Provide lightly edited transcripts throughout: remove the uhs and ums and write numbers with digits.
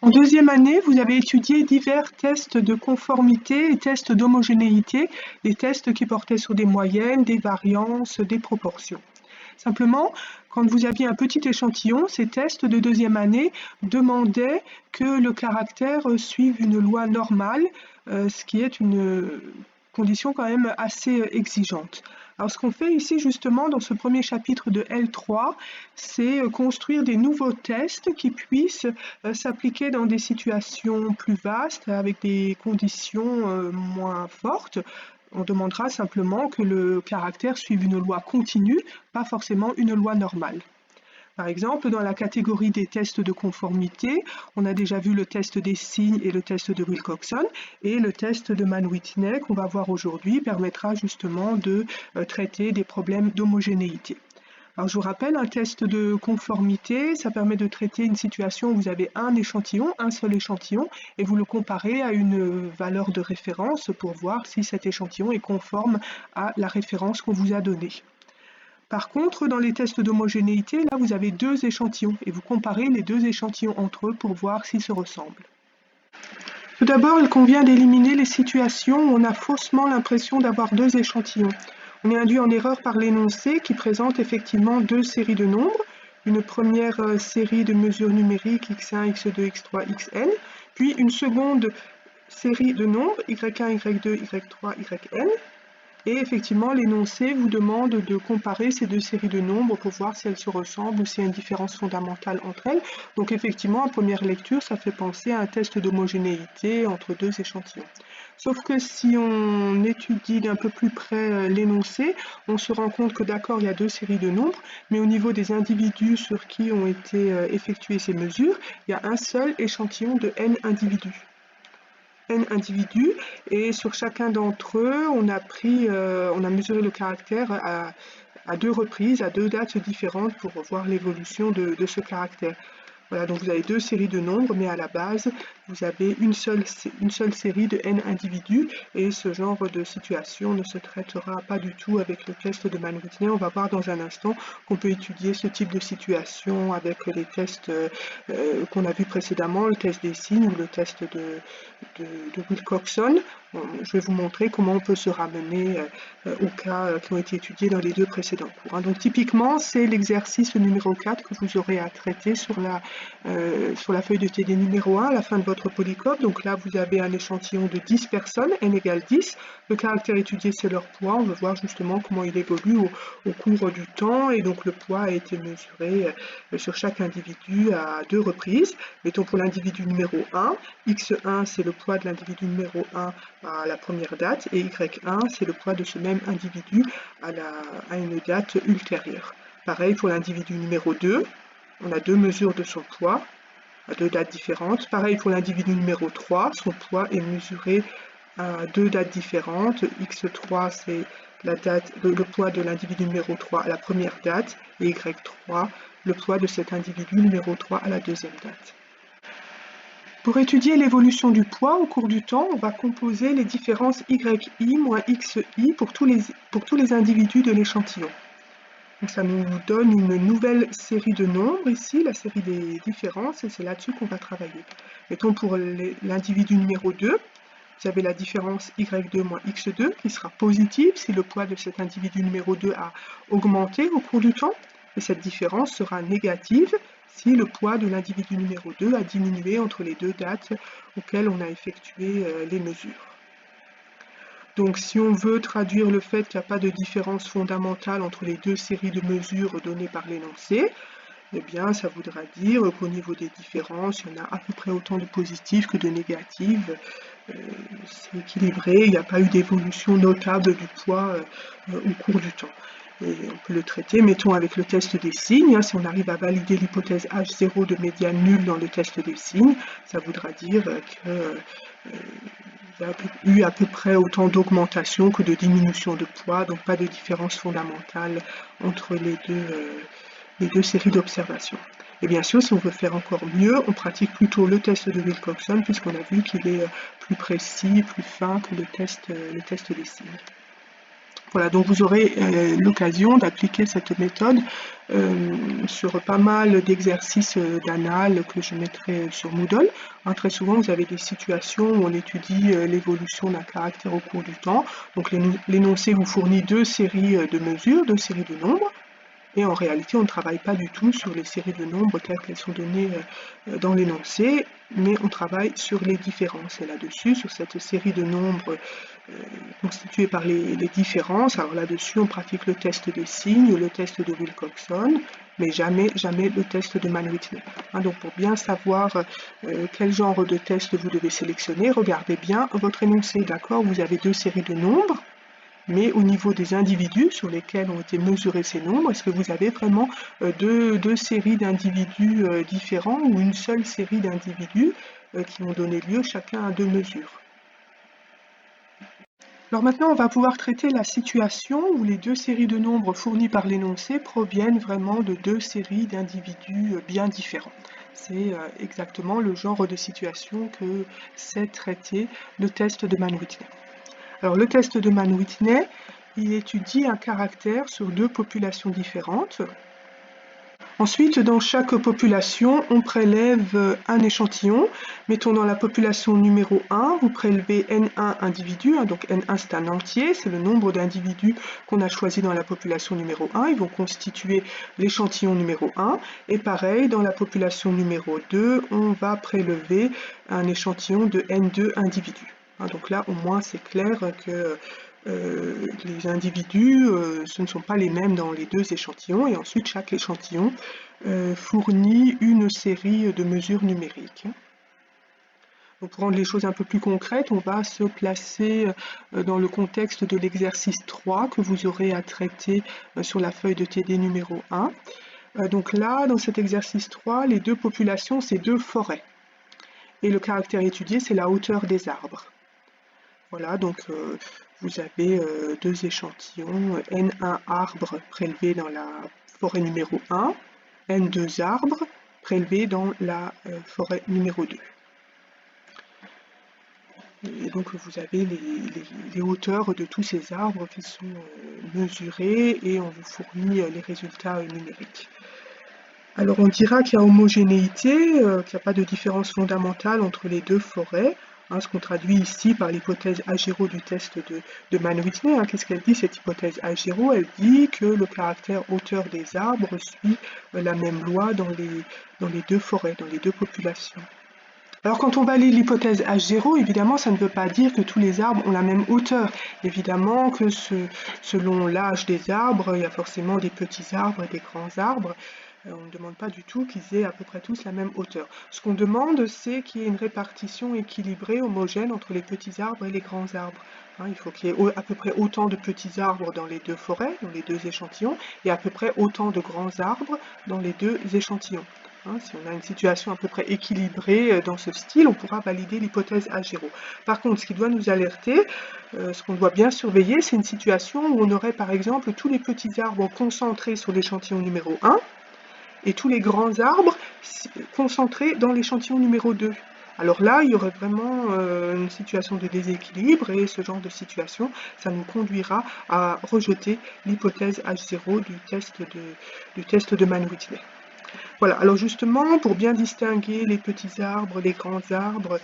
En deuxième année, vous avez étudié divers tests de conformité et tests d'homogénéité, des tests qui portaient sur des moyennes, des variances, des proportions. Simplement, quand vous aviez un petit échantillon, ces tests de deuxième année demandaient que le caractère suive une loi normale, ce qui est une condition quand même assez exigeante. Alors ce qu'on fait ici justement dans ce premier chapitre de L3, c'est construire des nouveaux tests qui puissent s'appliquer dans des situations plus vastes, avec des conditions moins fortes. On demandera simplement que le caractère suive une loi continue, pas forcément une loi normale. Par exemple, dans la catégorie des tests de conformité, on a déjà vu le test des signes et le test de Wilcoxon, et le test de Mann-Whitney qu'on va voir aujourd'hui permettra justement de traiter des problèmes d'homogénéité. Alors je vous rappelle, un test de conformité, ça permet de traiter une situation où vous avez un échantillon, un seul échantillon, et vous le comparez à une valeur de référence pour voir si cet échantillon est conforme à la référence qu'on vous a donnée. Par contre, dans les tests d'homogénéité, là vous avez deux échantillons, et vous comparez les deux échantillons entre eux pour voir s'ils se ressemblent. Tout d'abord, il convient d'éliminer les situations où on a faussement l'impression d'avoir deux échantillons. On est induit en erreur par l'énoncé qui présente effectivement deux séries de nombres, une première série de mesures numériques x1, x2, x3, xn, puis une seconde série de nombres y1, y2, y3, yn, et effectivement l'énoncé vous demande de comparer ces deux séries de nombres pour voir si elles se ressemblent ou s'il y a une différence fondamentale entre elles. Donc effectivement, à première lecture, ça fait penser à un test d'homogénéité entre deux échantillons. Sauf que si on étudie d'un peu plus près l'énoncé, on se rend compte que d'accord, il y a deux séries de nombres, mais au niveau des individus sur qui ont été effectuées ces mesures, il y a un seul échantillon de n individus. N individus, et sur chacun d'entre eux, on a mesuré le caractère à deux reprises, à deux dates différentes pour voir l'évolution de ce caractère. Voilà, donc vous avez deux séries de nombres, mais à la base, vous avez une seule série de n individus, et ce genre de situation ne se traitera pas du tout avec le test de Mann-Whitney. On va voir dans un instant qu'on peut étudier ce type de situation avec les tests qu'on a vus précédemment, le test des signes ou le test de Wilcoxon. Je vais vous montrer comment on peut se ramener aux cas qui ont été étudiés dans les deux précédents cours. Donc typiquement, c'est l'exercice numéro 4 que vous aurez à traiter sur la feuille de TD numéro 1 à la fin de votre polycope. Donc là, vous avez un échantillon de 10 personnes, n égale 10. Le caractère étudié, c'est leur poids. On veut voir justement comment il évolue au cours du temps. Et donc le poids a été mesuré sur chaque individu à deux reprises. Mettons pour l'individu numéro 1, x1, c'est le poids de l'individu numéro 1 à la première date, et y1, c'est le poids de ce même individu à une date ultérieure. Pareil pour l'individu numéro 2, on a deux mesures de son poids à deux dates différentes. Pareil pour l'individu numéro 3, son poids est mesuré à deux dates différentes. x3, c'est le poids de l'individu numéro 3 à la première date, et y3, le poids de cet individu numéro 3 à la deuxième date. Pour étudier l'évolution du poids au cours du temps, on va composer les différences yi moins xi pour tous les individus de l'échantillon. Donc ça nous donne une nouvelle série de nombres ici, la série des différences, et c'est là-dessus qu'on va travailler. Mettons pour l'individu numéro 2, vous avez la différence y2 moins x2 qui sera positive si le poids de cet individu numéro 2 a augmenté au cours du temps, et cette différence sera négative si le poids de l'individu numéro 2 a diminué entre les deux dates auxquelles on a effectué les mesures. Donc si on veut traduire le fait qu'il n'y a pas de différence fondamentale entre les deux séries de mesures données par l'énoncé, eh bien ça voudra dire qu'au niveau des différences, il y en a à peu près autant de positives que de négatives. C'est équilibré, il n'y a pas eu d'évolution notable du poids au cours du temps. Et on peut le traiter, mettons, avec le test des signes. Si on arrive à valider l'hypothèse H0 de médiane nulle dans le test des signes, ça voudra dire qu'il y a eu à peu près autant d'augmentation que de diminution de poids, donc pas de différence fondamentale entre les deux séries d'observations. Et bien sûr, si on veut faire encore mieux, on pratique plutôt le test de Wilcoxon, puisqu'on a vu qu'il est plus précis, plus fin que le test des signes. Voilà, donc vous aurez l'occasion d'appliquer cette méthode sur pas mal d'exercices d'anal que je mettrai sur Moodle. Hein, très souvent, vous avez des situations où on étudie l'évolution d'un caractère au cours du temps. Donc l'énoncé vous fournit deux séries de mesures, deux séries de nombres. Et en réalité, on ne travaille pas du tout sur les séries de nombres telles qu'elles sont données dans l'énoncé, mais on travaille sur les différences. Et là-dessus, sur cette série de nombres constituée par les différences, alors là-dessus, on pratique le test des signes, le test de Wilcoxon, mais jamais le test de Mann-Whitney. Hein, donc pour bien savoir quel genre de test vous devez sélectionner, regardez bien votre énoncé, d'accord? Vous avez deux séries de nombres, mais au niveau des individus sur lesquels ont été mesurés ces nombres, est-ce que vous avez vraiment deux séries d'individus différents ou une seule série d'individus qui ont donné lieu chacun à deux mesures? Alors maintenant, on va pouvoir traiter la situation où les deux séries de nombres fournies par l'énoncé proviennent vraiment de deux séries d'individus bien différents. C'est exactement le genre de situation que sait traiter le test de Mann-Whitney. Alors le test de Mann-Whitney, il étudie un caractère sur deux populations différentes. Ensuite, dans chaque population, on prélève un échantillon. Mettons dans la population numéro 1, vous prélevez N1 individus, hein, donc N1 c'est un entier, c'est le nombre d'individus qu'on a choisi dans la population numéro 1, ils vont constituer l'échantillon numéro 1. Et pareil, dans la population numéro 2, on va prélever un échantillon de N2 individus. Hein, donc là, au moins, c'est clair que les individus, ce ne sont pas les mêmes dans les deux échantillons, et ensuite chaque échantillon fournit une série de mesures numériques. Donc, pour rendre les choses un peu plus concrètes, on va se placer dans le contexte de l'exercice 3 que vous aurez à traiter sur la feuille de TD numéro 1. Donc là, dans cet exercice 3, les deux populations, c'est deux forêts. Et le caractère étudié, c'est la hauteur des arbres. Voilà, donc vous avez deux échantillons, N1 arbres prélevés dans la forêt numéro 1, N2 arbres prélevés dans la forêt numéro 2. Et donc vous avez les hauteurs de tous ces arbres qui sont mesurés et on vous fournit les résultats numériques. Alors on dira qu'il y a homogénéité, qu'il n'y a pas de différence fondamentale entre les deux forêts. Hein, ce qu'on traduit ici par l'hypothèse A0 du test de Mann-Whitney. Hein, qu'est-ce qu'elle dit, cette hypothèse A0? Elle dit que le caractère hauteur des arbres suit la même loi dans les deux forêts, dans les deux populations. Alors quand on va lire l'hypothèse H0, évidemment ça ne veut pas dire que tous les arbres ont la même hauteur. Évidemment que selon l'âge des arbres, il y a forcément des petits arbres et des grands arbres. On ne demande pas du tout qu'ils aient à peu près tous la même hauteur. Ce qu'on demande, c'est qu'il y ait une répartition équilibrée, homogène entre les petits arbres et les grands arbres. Hein, il faut qu'il y ait à peu près autant de petits arbres dans les deux forêts, dans les deux échantillons, et à peu près autant de grands arbres dans les deux échantillons. Hein, si on a une situation à peu près équilibrée dans ce style, on pourra valider l'hypothèse A0. Par contre, ce qui doit nous alerter, ce qu'on doit bien surveiller, c'est une situation où on aurait par exemple tous les petits arbres concentrés sur l'échantillon numéro 1, et tous les grands arbres concentrés dans l'échantillon numéro 2. Alors là, il y aurait vraiment une situation de déséquilibre et ce genre de situation, ça nous conduira à rejeter l'hypothèse H0 du test de Mann-Whitney. Voilà, alors justement, pour bien distinguer les petits arbres, les grands arbres,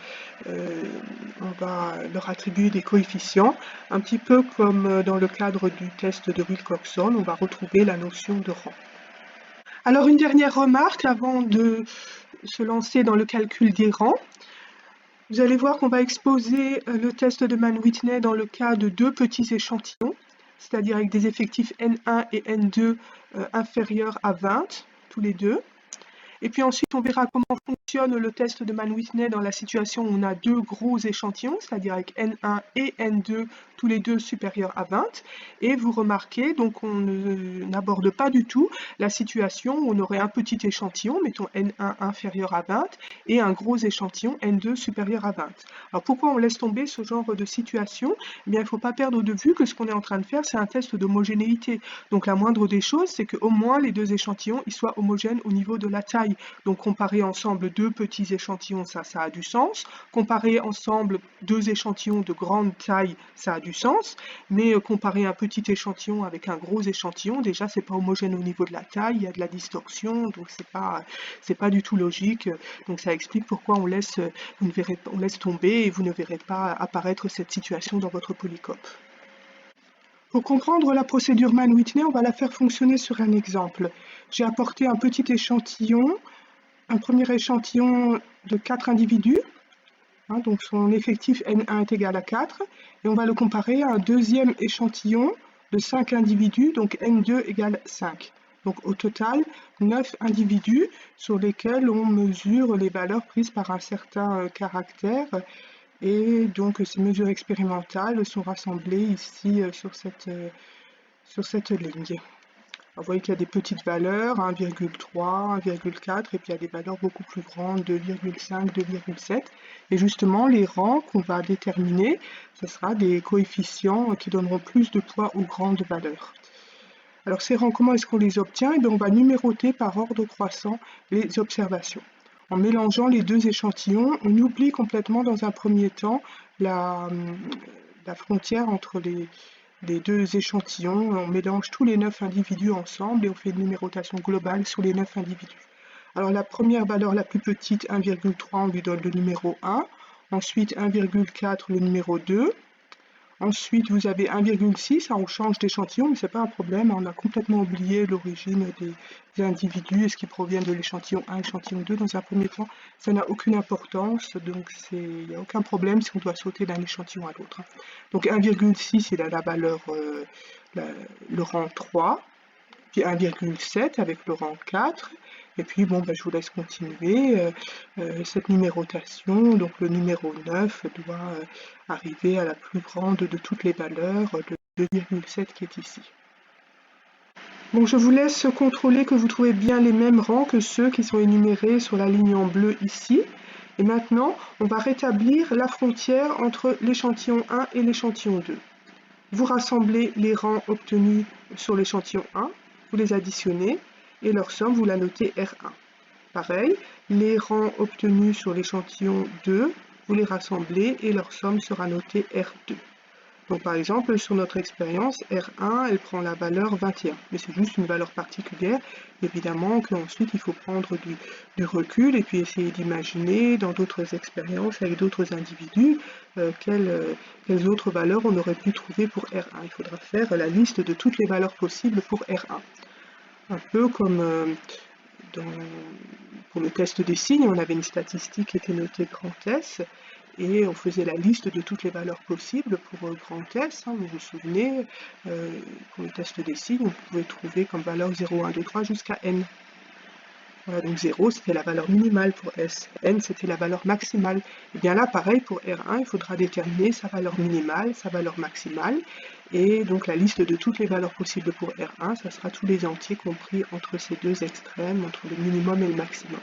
on va leur attribuer des coefficients, un petit peu comme dans le cadre du test de Wilcoxon, on va retrouver la notion de rang. Alors une dernière remarque avant de se lancer dans le calcul des rangs. Vous allez voir qu'on va exposer le test de Mann-Whitney dans le cas de deux petits échantillons, c'est-à-dire avec des effectifs N1 et N2 inférieurs à 20, tous les deux. Et puis ensuite, on verra comment fonctionne le test de Mann-Whitney dans la situation où on a deux gros échantillons, c'est-à-dire avec N1 et N2, tous les deux supérieurs à 20. Et vous remarquez, donc on n'aborde pas du tout la situation où on aurait un petit échantillon, mettons N1 inférieur à 20, et un gros échantillon N2 supérieur à 20. Alors pourquoi on laisse tomber ce genre de situation? Eh bien, il ne faut pas perdre de vue que ce qu'on est en train de faire, c'est un test d'homogénéité. Donc la moindre des choses, c'est qu'au moins les deux échantillons ils soient homogènes au niveau de la taille. Donc comparer ensemble deux deux petits échantillons, ça a du sens. Comparer ensemble deux échantillons de grande taille, ça a du sens. Mais comparer un petit échantillon avec un gros échantillon, déjà, c'est pas homogène au niveau de la taille, il y a de la distorsion, donc c'est pas du tout logique. Donc ça explique pourquoi on laisse tomber et vous ne verrez pas apparaître cette situation dans votre polycope. Pour comprendre la procédure Mann-Whitney, on va la faire fonctionner sur un exemple. J'ai apporté un petit échantillon, un premier échantillon de 4 individus, donc son effectif N1 est égal à 4, et on va le comparer à un deuxième échantillon de 5 individus, donc N2 égale 5. Donc au total, 9 individus sur lesquels on mesure les valeurs prises par un certain caractère. Et donc ces mesures expérimentales sont rassemblées ici sur cette ligne. Vous voyez qu'il y a des petites valeurs, 1,3, 1,4, et puis il y a des valeurs beaucoup plus grandes, 2,5, 2,7. Et justement, les rangs qu'on va déterminer, ce sera des coefficients qui donneront plus de poids aux grandes valeurs. Alors ces rangs, comment est-ce qu'on les obtient? Eh bien, on va numéroter par ordre croissant les observations. En mélangeant les deux échantillons, on oublie complètement dans un premier temps la frontière entre les deux échantillons. On mélange tous les 9 individus ensemble et on fait une numérotation globale sur les 9 individus. Alors la première valeur la plus petite, 1,3, on lui donne le numéro 1. Ensuite 1,4, le numéro 2. Ensuite, vous avez 1,6, on change d'échantillon, mais ce n'est pas un problème, on a complètement oublié l'origine des individus et ce qui provient de l'échantillon 1, l'échantillon 2. Dans un premier temps, ça n'a aucune importance, donc il n'y a aucun problème si on doit sauter d'un échantillon à l'autre. Donc 1,6, il a la valeur, le rang 3, puis 1,7 avec le rang 4, et puis bon, je vous laisse continuer cette numérotation. Donc le numéro 9 doit arriver à la plus grande de toutes les valeurs, le 2,7 qui est ici. Bon, je vous laisse contrôler que vous trouvez bien les mêmes rangs que ceux qui sont énumérés sur la ligne en bleu ici. Et maintenant, on va rétablir la frontière entre l'échantillon 1 et l'échantillon 2. Vous rassemblez les rangs obtenus sur l'échantillon 1, vous les additionnez, et leur somme, vous la notez R1. Pareil, les rangs obtenus sur l'échantillon 2, vous les rassemblez et leur somme sera notée R2. Donc par exemple, sur notre expérience, R1, elle prend la valeur 21, mais c'est juste une valeur particulière. Évidemment qu'ensuite, il faut prendre du recul et puis essayer d'imaginer dans d'autres expériences avec d'autres individus quelles autres valeurs on aurait pu trouver pour R1. Il faudra faire la liste de toutes les valeurs possibles pour R1. Un peu comme pour le test des signes, on avait une statistique qui était notée grand S, et on faisait la liste de toutes les valeurs possibles pour grand S. Vous vous souvenez, pour le test des signes, on pouvait trouver comme valeur 0, 1, 2, 3 jusqu'à n. Voilà, donc 0, c'était la valeur minimale pour S. N, c'était la valeur maximale. Et bien là, pareil, pour R1, il faudra déterminer sa valeur minimale, sa valeur maximale. Et donc la liste de toutes les valeurs possibles pour R1, ça sera tous les entiers compris entre ces deux extrêmes, entre le minimum et le maximum.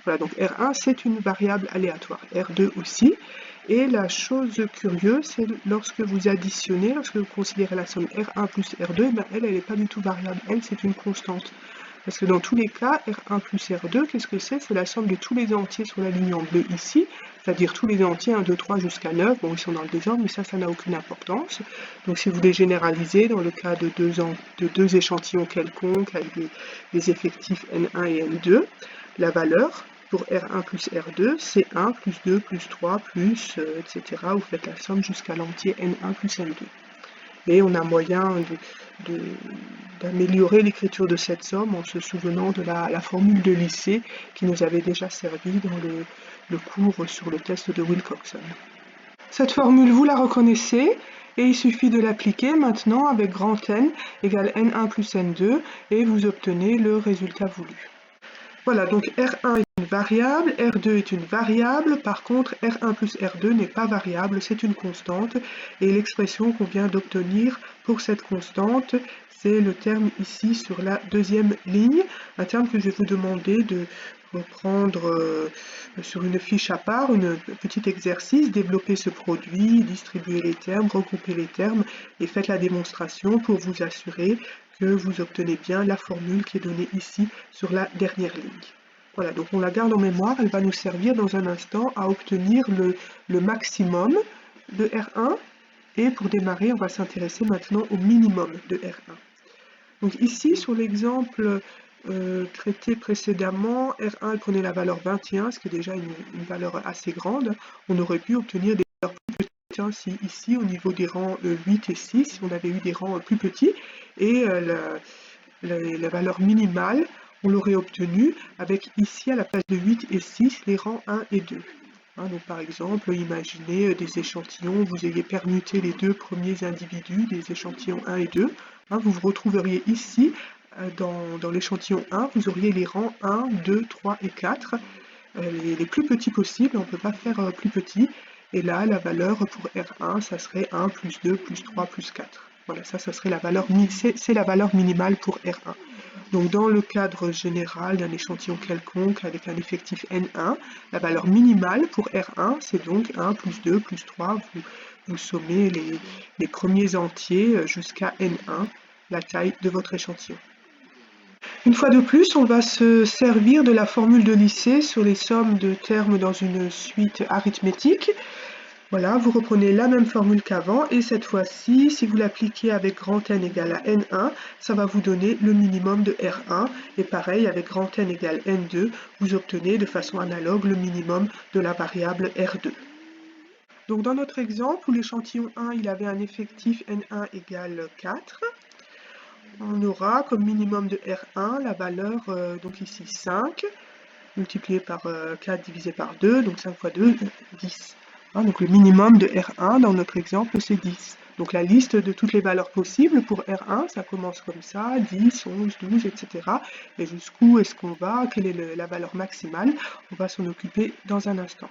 Voilà, donc R1, c'est une variable aléatoire. R2 aussi. Et la chose curieuse, c'est lorsque vous additionnez, lorsque vous considérez la somme R1 plus R2, elle n'est pas du tout variable. Elle, c'est une constante. Parce que dans tous les cas, R1 plus R2, qu'est-ce que c'est? C'est la somme de tous les entiers sur la ligne en bleu ici, c'est-à-dire tous les entiers 1, 2, 3 jusqu'à 9. Bon, ils sont dans le désordre, mais ça n'a aucune importance. Donc si vous les généralisez dans le cas de deux échantillons quelconques avec des effectifs N1 et N2, la valeur pour R1 plus R2, c'est 1 plus 2 plus 3 plus, etc. Vous faites la somme jusqu'à l'entier N1 plus N2. Et on a moyen d'améliorer l'écriture de cette somme en se souvenant de la formule de lycée qui nous avait déjà servi dans le cours sur le test de Wilcoxon. Cette formule, vous la reconnaissez et il suffit de l'appliquer maintenant avec grand N égale N1 plus N2 et vous obtenez le résultat voulu. Voilà, donc R1 est une variable, R2 est une variable, par contre R1 plus R2 n'est pas variable, c'est une constante, et l'expression qu'on vient d'obtenir pour cette constante, c'est le terme ici sur la deuxième ligne, un terme que je vais vous demander de reprendre sur une fiche à part, un petit exercice, développer ce produit, distribuer les termes, regrouper les termes, et faites la démonstration pour vous assurer que vous obtenez bien la formule qui est donnée ici sur la dernière ligne. Voilà, donc on la garde en mémoire, elle va nous servir dans un instant à obtenir le maximum de R1. Et pour démarrer, on va s'intéresser maintenant au minimum de R1. Donc ici, sur l'exemple traité précédemment, R1 prenait la valeur 21, ce qui est déjà une valeur assez grande. On aurait pu obtenir des valeurs plus petites. Hein, si ici, au niveau des rangs 8 et 6, on avait eu des rangs plus petits, et la valeur minimale, on l'aurait obtenue avec ici, à la place de 8 et 6, les rangs 1 et 2. Hein, donc par exemple, imaginez des échantillons, vous ayez permuté les deux premiers individus des échantillons 1 et 2. Hein, vous vous retrouveriez ici, dans l'échantillon 1, vous auriez les rangs 1, 2, 3 et 4, les plus petits possibles, on ne peut pas faire plus petit. Et là, la valeur pour R1, ça serait 1, plus 2, plus 3, plus 4. Voilà, ça serait la valeur, c'est la valeur minimale pour R1. Donc dans le cadre général d'un échantillon quelconque avec un effectif N1, la valeur minimale pour R1, c'est donc 1 plus 2 plus 3, vous sommez les premiers entiers jusqu'à N1, la taille de votre échantillon. Une fois de plus, on va se servir de la formule de Lycée sur les sommes de termes dans une suite arithmétique. Voilà, vous reprenez la même formule qu'avant, et cette fois-ci, si vous l'appliquez avec grand N égale à N1, ça va vous donner le minimum de R1, et pareil, avec grand N égale N2, vous obtenez de façon analogue le minimum de la variable R2. Donc dans notre exemple, où l'échantillon 1, il avait un effectif N1 égale 4, on aura comme minimum de R1 la valeur, donc ici 5, multiplié par 4 divisé par 2, donc 5 fois 2, 10. Hein, donc le minimum de R1 dans notre exemple, c'est 10. Donc la liste de toutes les valeurs possibles pour R1, ça commence comme ça, 10, 11, 12, etc. Et jusqu'où est-ce qu'on va, quelle est la valeur maximale, on va s'en occuper dans un instant.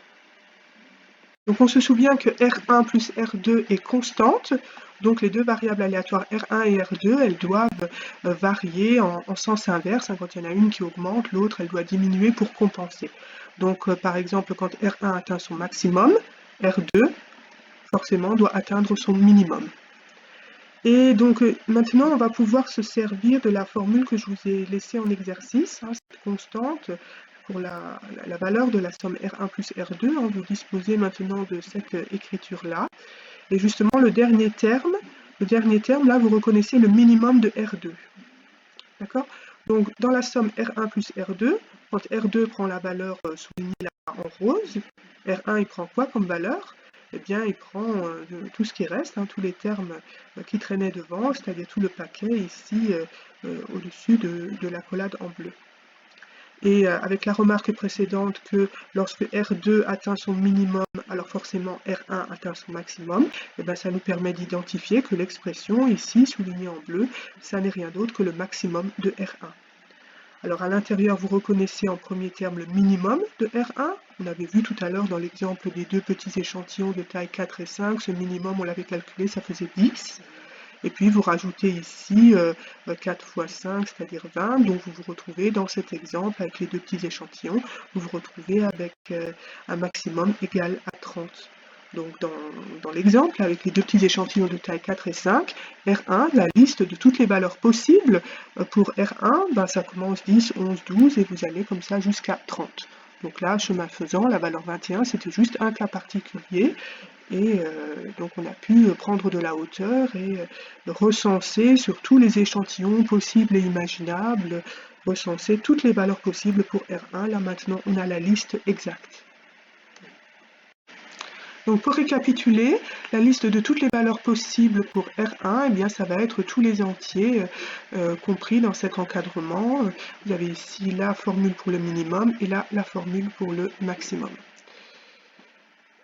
Donc on se souvient que R1 plus R2 est constante, donc les deux variables aléatoires R1 et R2, elles doivent varier en sens inverse. Quand il y en a une qui augmente, l'autre elle doit diminuer pour compenser. Donc par exemple, quand R1 atteint son maximum, R2 forcément doit atteindre son minimum. Et donc maintenant on va pouvoir se servir de la formule que je vous ai laissée en exercice, hein, cette constante. Pour la valeur de la somme R1 plus R2, hein, vous disposez maintenant de cette écriture-là. Et justement, le dernier terme, là, vous reconnaissez le minimum de R2. D'accord? Donc, dans la somme R1 plus R2, quand R2 prend la valeur soulignée là en rose, R1, il prend quoi comme valeur? Eh bien, il prend tout ce qui reste, hein, tous les termes qui traînaient devant, c'est-à-dire tout le paquet ici au-dessus de l'accolade en bleu. Et avec la remarque précédente que lorsque R2 atteint son minimum, alors forcément R1 atteint son maximum, et bien ça nous permet d'identifier que l'expression ici, soulignée en bleu, ça n'est rien d'autre que le maximum de R1. Alors à l'intérieur, vous reconnaissez en premier terme le minimum de R1. On avait vu tout à l'heure dans l'exemple des deux petits échantillons de taille 4 et 5, ce minimum, on l'avait calculé, ça faisait 10. Et puis vous rajoutez ici 4 fois 5, c'est-à-dire 20, donc vous vous retrouvez dans cet exemple avec les deux petits échantillons, vous vous retrouvez avec un maximum égal à 30. Donc dans l'exemple, avec les deux petits échantillons de taille 4 et 5, R1, la liste de toutes les valeurs possibles pour R1, ben, ça commence 10, 11, 12 et vous allez comme ça jusqu'à 30. Donc là, chemin faisant, la valeur 21, c'était juste un cas particulier. Et donc on a pu prendre de la hauteur et recenser sur tous les échantillons possibles et imaginables, recenser toutes les valeurs possibles pour R1. Là maintenant, on a la liste exacte. Donc pour récapituler, la liste de toutes les valeurs possibles pour R1, eh bien, ça va être tous les entiers compris dans cet encadrement. Vous avez ici la formule pour le minimum et là la formule pour le maximum.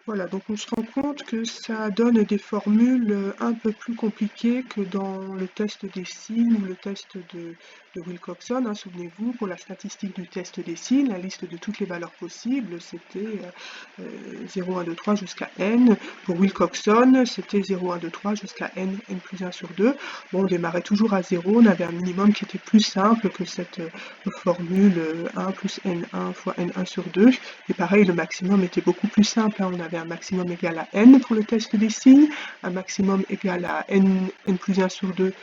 Voilà, donc on se rend compte que ça donne des formules un peu plus compliquées que dans le test des signes ou le test de Wilcoxon. Hein, souvenez-vous, pour la statistique du test des signes, la liste de toutes les valeurs possibles, c'était 0, 1, 2, 3 jusqu'à n. Pour Wilcoxon, c'était 0, 1, 2, 3 jusqu'à n plus 1 sur 2. Bon, on démarrait toujours à 0, on avait un minimum qui était plus simple que cette formule 1 plus n1 fois n1 sur 2. Et pareil, le maximum était beaucoup plus simple. Hein, on avait un maximum égal à n pour le test des signes, un maximum égal à n plus 1 sur 2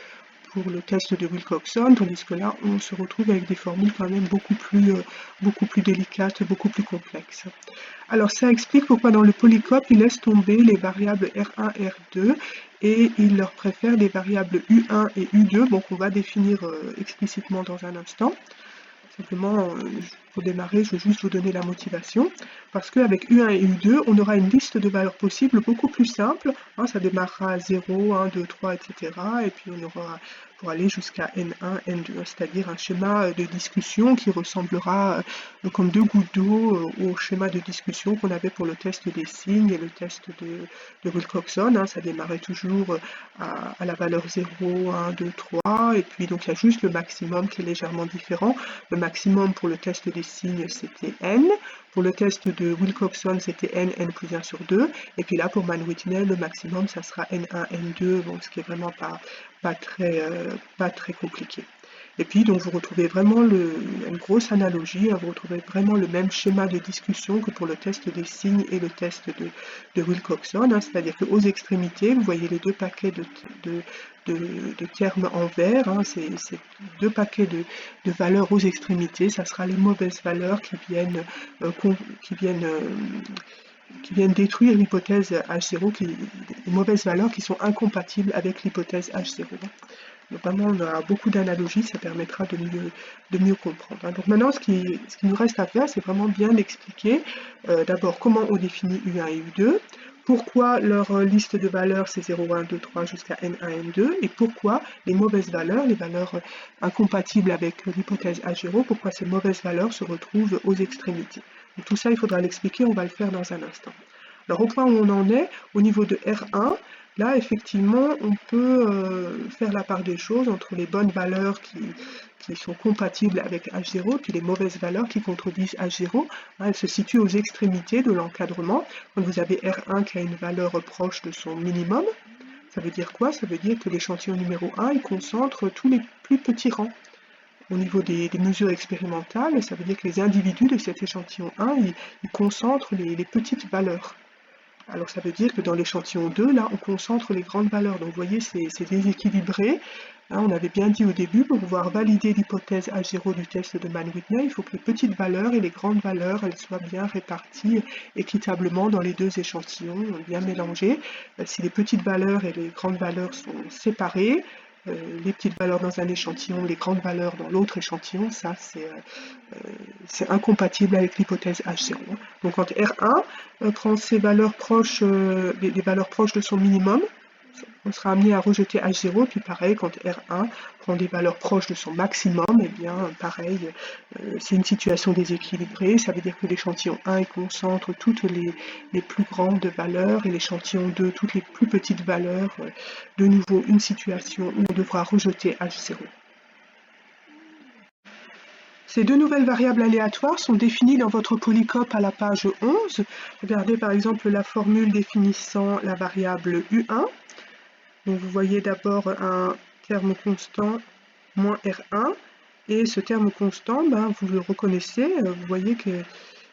pour le test de Wilcoxon, tandis que là, on se retrouve avec des formules quand même beaucoup plus délicates, beaucoup plus complexes. Alors, ça explique pourquoi dans le polycop, il laisse tomber les variables R1, R2, et il leur préfère des variables U1 et U2, donc on va définir explicitement dans un instant. Simplement, pour démarrer, je vais juste vous donner la motivation, parce qu'avec U1 et U2, on aura une liste de valeurs possibles beaucoup plus simple. Hein, ça démarrera à 0, 1, 2, 3, etc. Et puis on aura pour aller jusqu'à N1, N2, c'est-à-dire un schéma de discussion qui ressemblera comme deux gouttes d'eau au schéma de discussion qu'on avait pour le test des signes et le test de Wilcoxon. Hein, ça démarrait toujours à la valeur 0, 1, 2, 3, et puis donc il y a juste le maximum qui est légèrement différent. Le maximum pour le test des signes, c'était n. Pour le test de Wilcoxon, c'était n plus 1 sur 2. Et puis là, pour Mann-Whitney, le maximum, ça sera n1, n2, bon, ce qui est vraiment pas très compliqué. Et puis, donc, vous retrouvez vraiment une grosse analogie, hein, vous retrouvez vraiment le même schéma de discussion que pour le test des signes et le test de Wilcoxon, hein, c'est-à-dire qu'aux extrémités, vous voyez les deux paquets de termes en vert, hein, c'est deux paquets de valeurs aux extrémités, ça sera les mauvaises valeurs qui viennent détruire l'hypothèse H0, les mauvaises valeurs qui sont incompatibles avec l'hypothèse H0. Donc vraiment, on a beaucoup d'analogies, ça permettra de mieux comprendre. Donc maintenant, ce qui nous reste à faire, c'est vraiment bien expliquer d'abord comment on définit U1 et U2, pourquoi leur liste de valeurs c'est 0, 1, 2, 3 jusqu'à N1, N2, et pourquoi les mauvaises valeurs, les valeurs incompatibles avec l'hypothèse H0, pourquoi ces mauvaises valeurs se retrouvent aux extrémités. Donc tout ça, il faudra l'expliquer, on va le faire dans un instant. Alors au point où on en est, au niveau de R1, là, effectivement, on peut faire la part des choses entre les bonnes valeurs qui sont compatibles avec H0 puis les mauvaises valeurs qui contredisent H0. Hein, elles se situent aux extrémités de l'encadrement. Quand vous avez R1 qui a une valeur proche de son minimum, ça veut dire quoi? Ça veut dire que l'échantillon numéro 1, il concentre tous les plus petits rangs. Au niveau des mesures expérimentales, ça veut dire que les individus de cet échantillon 1, ils concentrent les petites valeurs. Alors ça veut dire que dans l'échantillon 2, là, on concentre les grandes valeurs. Donc vous voyez, c'est déséquilibré. Hein, on avait bien dit au début, pour pouvoir valider l'hypothèse H0 du test de Mann-Whitney, il faut que les petites valeurs et les grandes valeurs, elles soient bien réparties équitablement dans les deux échantillons, bien mélangées. Si les petites valeurs et les grandes valeurs sont séparées, les petites valeurs dans un échantillon, les grandes valeurs dans l'autre échantillon, ça c'est incompatible avec l'hypothèse H0. Donc quand R1 prend ses valeurs proches, des valeurs proches de son minimum, on sera amené à rejeter H0, puis pareil, quand R1 prend des valeurs proches de son maximum, et bien pareil, c'est une situation déséquilibrée, ça veut dire que l'échantillon 1 il concentre toutes les plus grandes valeurs et l'échantillon 2 toutes les plus petites valeurs, de nouveau une situation où on devra rejeter H0. Ces deux nouvelles variables aléatoires sont définies dans votre polycop à la page 11. Regardez par exemple la formule définissant la variable U1. Donc vous voyez d'abord un terme constant moins R1, et ce terme constant, vous le reconnaissez, vous voyez que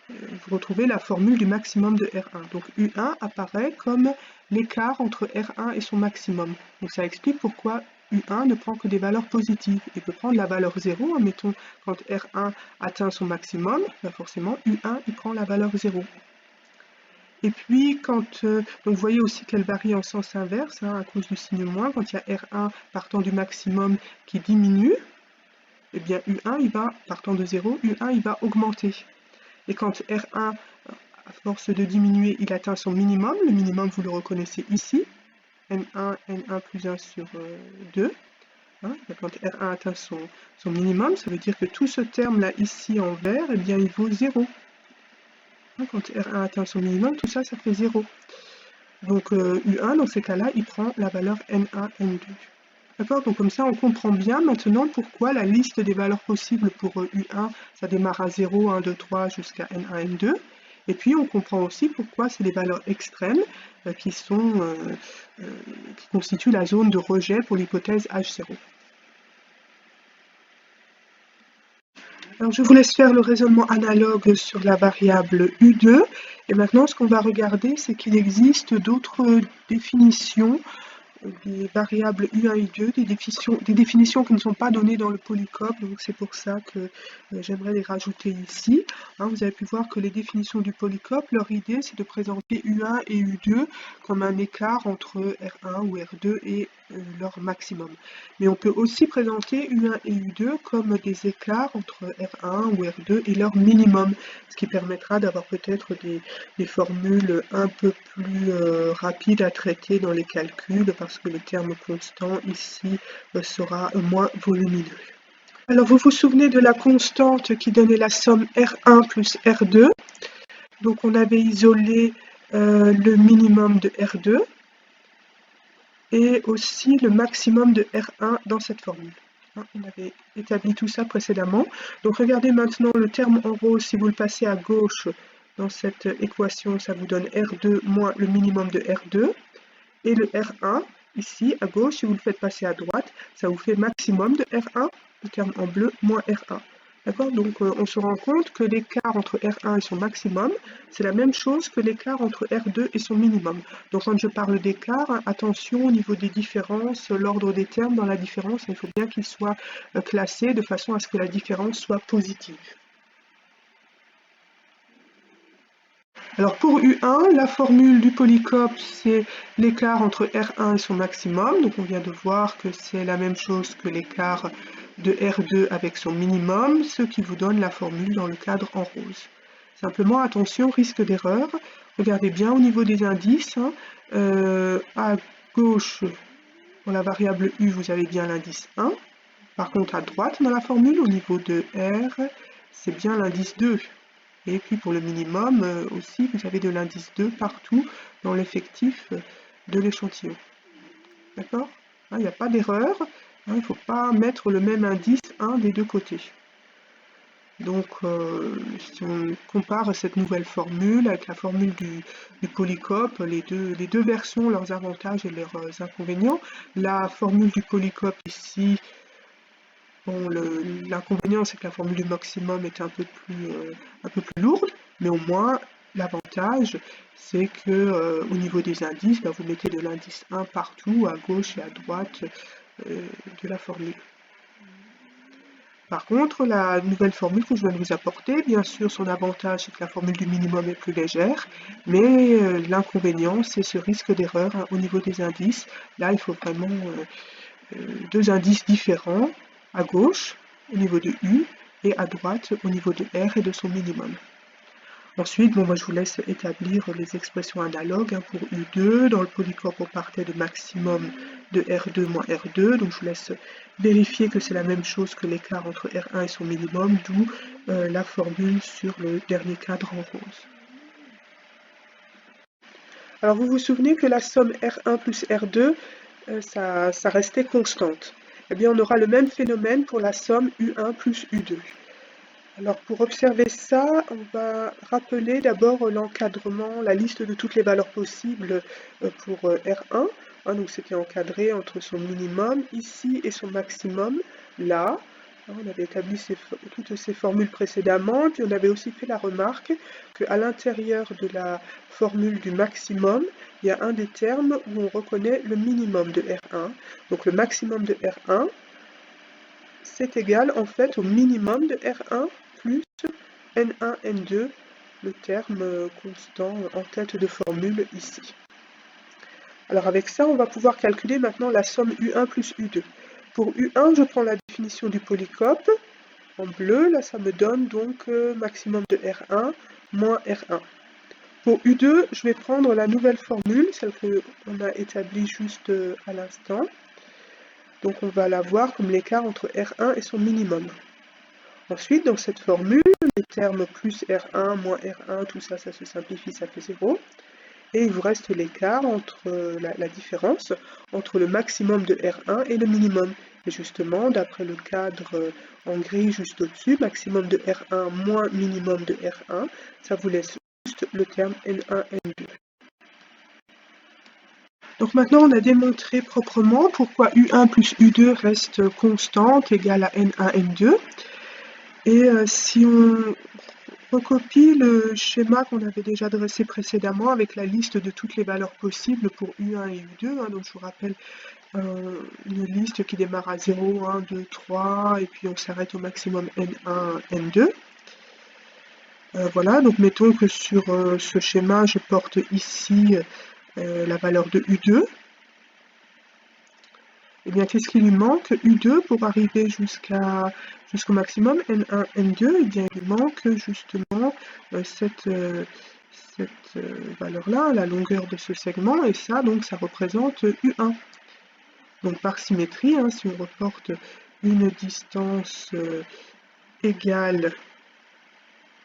vous retrouvez la formule du maximum de R1. Donc U1 apparaît comme l'écart entre R1 et son maximum. Donc ça explique pourquoi U1 ne prend que des valeurs positives. Il peut prendre la valeur 0, admettons, quand R1 atteint son maximum, forcément U1 il prend la valeur 0. Et puis, donc vous voyez aussi qu'elle varie en sens inverse, hein, à cause du signe moins. Quand il y a R1 partant du maximum qui diminue, eh bien U1, il va, partant de 0, U1, il va augmenter. Et quand R1, à force de diminuer, il atteint son minimum, le minimum, vous le reconnaissez ici, N1 plus 1 sur 2. Hein, quand R1 atteint son minimum, ça veut dire que tout ce terme-là, ici en vert, eh bien, il vaut 0. Quand R1 atteint son minimum, tout ça, ça fait 0. Donc U1, dans ces cas-là, il prend la valeur N1, N2. D'accord? Donc comme ça, on comprend bien maintenant pourquoi la liste des valeurs possibles pour U1, ça démarre à 0, 1, 2, 3 jusqu'à N1, N2. Et puis on comprend aussi pourquoi c'est les valeurs extrêmes qui constituent la zone de rejet pour l'hypothèse H0. Alors je vous laisse faire le raisonnement analogue sur la variable U2. Et maintenant, ce qu'on va regarder, c'est qu'il existe d'autres définitions des variables U1 et U2, des définitions qui ne sont pas données dans le polycop, donc c'est pour ça que j'aimerais les rajouter ici. Hein, vous avez pu voir que les définitions du polycop, leur idée c'est de présenter U1 et U2 comme un écart entre R1 ou R2 et leur maximum. Mais on peut aussi présenter U1 et U2 comme des écarts entre R1 ou R2 et leur minimum, ce qui permettra d'avoir peut-être des formules un peu plus rapides à traiter dans les calculs, parce que le terme constant ici sera moins volumineux. Alors vous vous souvenez de la constante qui donnait la somme R1 plus R2. Donc on avait isolé le minimum de R2 et aussi le maximum de R1 dans cette formule. On avait établi tout ça précédemment. Donc regardez maintenant le terme en rose, si vous le passez à gauche dans cette équation, ça vous donne R2 moins le minimum de R2. Et le R1, ici à gauche, si vous le faites passer à droite, ça vous fait maximum de R1, le terme en bleu, moins R1. D'accord? Donc on se rend compte que l'écart entre R1 et son maximum, c'est la même chose que l'écart entre R2 et son minimum. Donc quand je parle d'écart, hein, attention au niveau des différences, l'ordre des termes dans la différence, il faut bien qu'il soit classé de façon à ce que la différence soit positive. Alors pour U1, la formule du polycop, c'est l'écart entre R1 et son maximum. Donc on vient de voir que c'est la même chose que l'écart de R2 avec son minimum, ce qui vous donne la formule dans le cadre en rose. Simplement, attention, risque d'erreur. Regardez bien au niveau des indices. Hein, à gauche, pour la variable U, vous avez bien l'indice 1. Par contre, à droite, dans la formule, au niveau de R, c'est bien l'indice 2. Et puis pour le minimum aussi, vous avez de l'indice 2 partout dans l'effectif de l'échantillon. D'accord? Il n'y a pas d'erreur. Il ne faut pas mettre le même indice 1 des deux côtés. Donc, si on compare cette nouvelle formule avec la formule du polycop, les deux versions, leurs avantages et leurs inconvénients. La formule du polycop ici, bon, l'inconvénient, c'est que la formule du maximum est un peu plus lourde, mais au moins, l'avantage, c'est que au niveau des indices, vous mettez de l'indice 1 partout, à gauche et à droite de la formule. Par contre, la nouvelle formule que je viens de vous apporter, bien sûr, son avantage, c'est que la formule du minimum est plus légère, mais l'inconvénient, c'est ce risque d'erreur hein, au niveau des indices. Là, il faut vraiment deux indices différents, à gauche, au niveau de U, et à droite, au niveau de R et de son minimum. Ensuite, bon, moi, je vous laisse établir les expressions analogues hein, pour U2. Dans le polycop, on partait de maximum de R2 moins R2. Donc, je vous laisse vérifier que c'est la même chose que l'écart entre R1 et son minimum, d'où la formule sur le dernier cadre en rose. Alors, vous vous souvenez que la somme R1 plus R2, ça restait constante. Eh bien, on aura le même phénomène pour la somme U1 plus U2. Alors pour observer ça, on va rappeler d'abord l'encadrement, la liste de toutes les valeurs possibles pour R1. Donc c'était encadré entre son minimum ici et son maximum là. On avait établi toutes ces formules précédemment, puis on avait aussi fait la remarque qu'à l'intérieur de la formule du maximum, il y a un des termes où on reconnaît le minimum de R1. Donc le maximum de R1, c'est égal en fait au minimum de R1 plus N1, N2, le terme constant en tête de formule ici. Alors avec ça, on va pouvoir calculer maintenant la somme U1 plus U2. Pour U1, je prends la définition du polycop. En bleu, là, ça me donne donc maximum de R1 moins R1. Pour U2, je vais prendre la nouvelle formule, celle qu'on a établie juste à l'instant. Donc on va la voir comme l'écart entre R1 et son minimum. Ensuite, dans cette formule, les termes plus R1, moins R1, tout ça, ça se simplifie, ça fait 0. Et il vous reste l'écart entre la différence entre le maximum de R1 et le minimum. Et justement, d'après le cadre en gris juste au-dessus, maximum de R1 moins minimum de R1, ça vous laisse juste le terme N1, N2. Donc maintenant, on a démontré proprement pourquoi U1 plus U2 reste constante égale à N1, N2. Et si on recopie le schéma qu'on avait déjà dressé précédemment avec la liste de toutes les valeurs possibles pour U1 et U2. Donc je vous rappelle une liste qui démarre à 0, 1, 2, 3, et puis on s'arrête au maximum N1, N2. Voilà, donc mettons que sur ce schéma, je porte ici la valeur de U2. Et bien, qu'est-ce qui lui manque? U2 pour arriver jusqu'au maximum, N1, N2, et bien il lui manque justement cette valeur-là, la longueur de ce segment, et ça, donc, ça représente U1. Donc par symétrie, hein, si on reporte une distance égale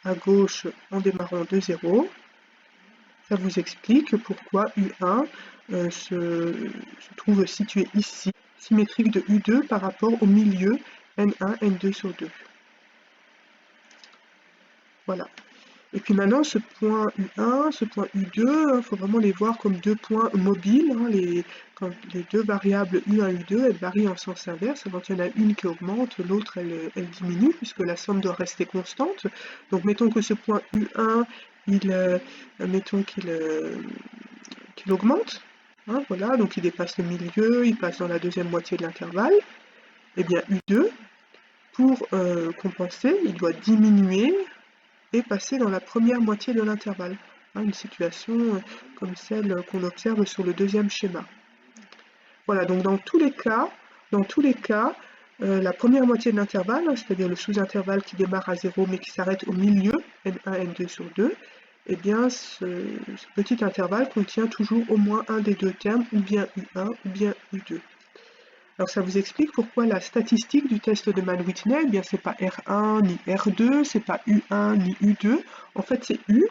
à gauche en démarrant de 0, ça vous explique pourquoi U1 se trouve situé ici, symétrique de U2 par rapport au milieu N1, N2 sur 2. Voilà. Et puis maintenant, ce point U1, ce point U2, il faut vraiment les voir comme deux points mobiles. Hein, quand les deux variables U1 et U2, elles varient en sens inverse. Quand il y en a une qui augmente, l'autre, elle diminue, puisque la somme doit rester constante. Donc mettons que ce point U1, mettons qu'il augmente. Hein, voilà, donc il dépasse le milieu, il passe dans la deuxième moitié de l'intervalle. Et bien U2, pour compenser, il doit diminuer et passer dans la première moitié de l'intervalle. Hein, une situation comme celle qu'on observe sur le deuxième schéma. Voilà, donc dans tous les cas, la première moitié de l'intervalle, c'est-à-dire le sous-intervalle qui démarre à 0 mais qui s'arrête au milieu, N1, N2 sur 2, eh bien ce petit intervalle contient toujours au moins un des deux termes, ou bien U1 ou bien U2. Alors ça vous explique pourquoi la statistique du test de Mann-Whitney, eh bien c'est pas R1 ni R2, c'est pas U1 ni U2, en fait c'est U.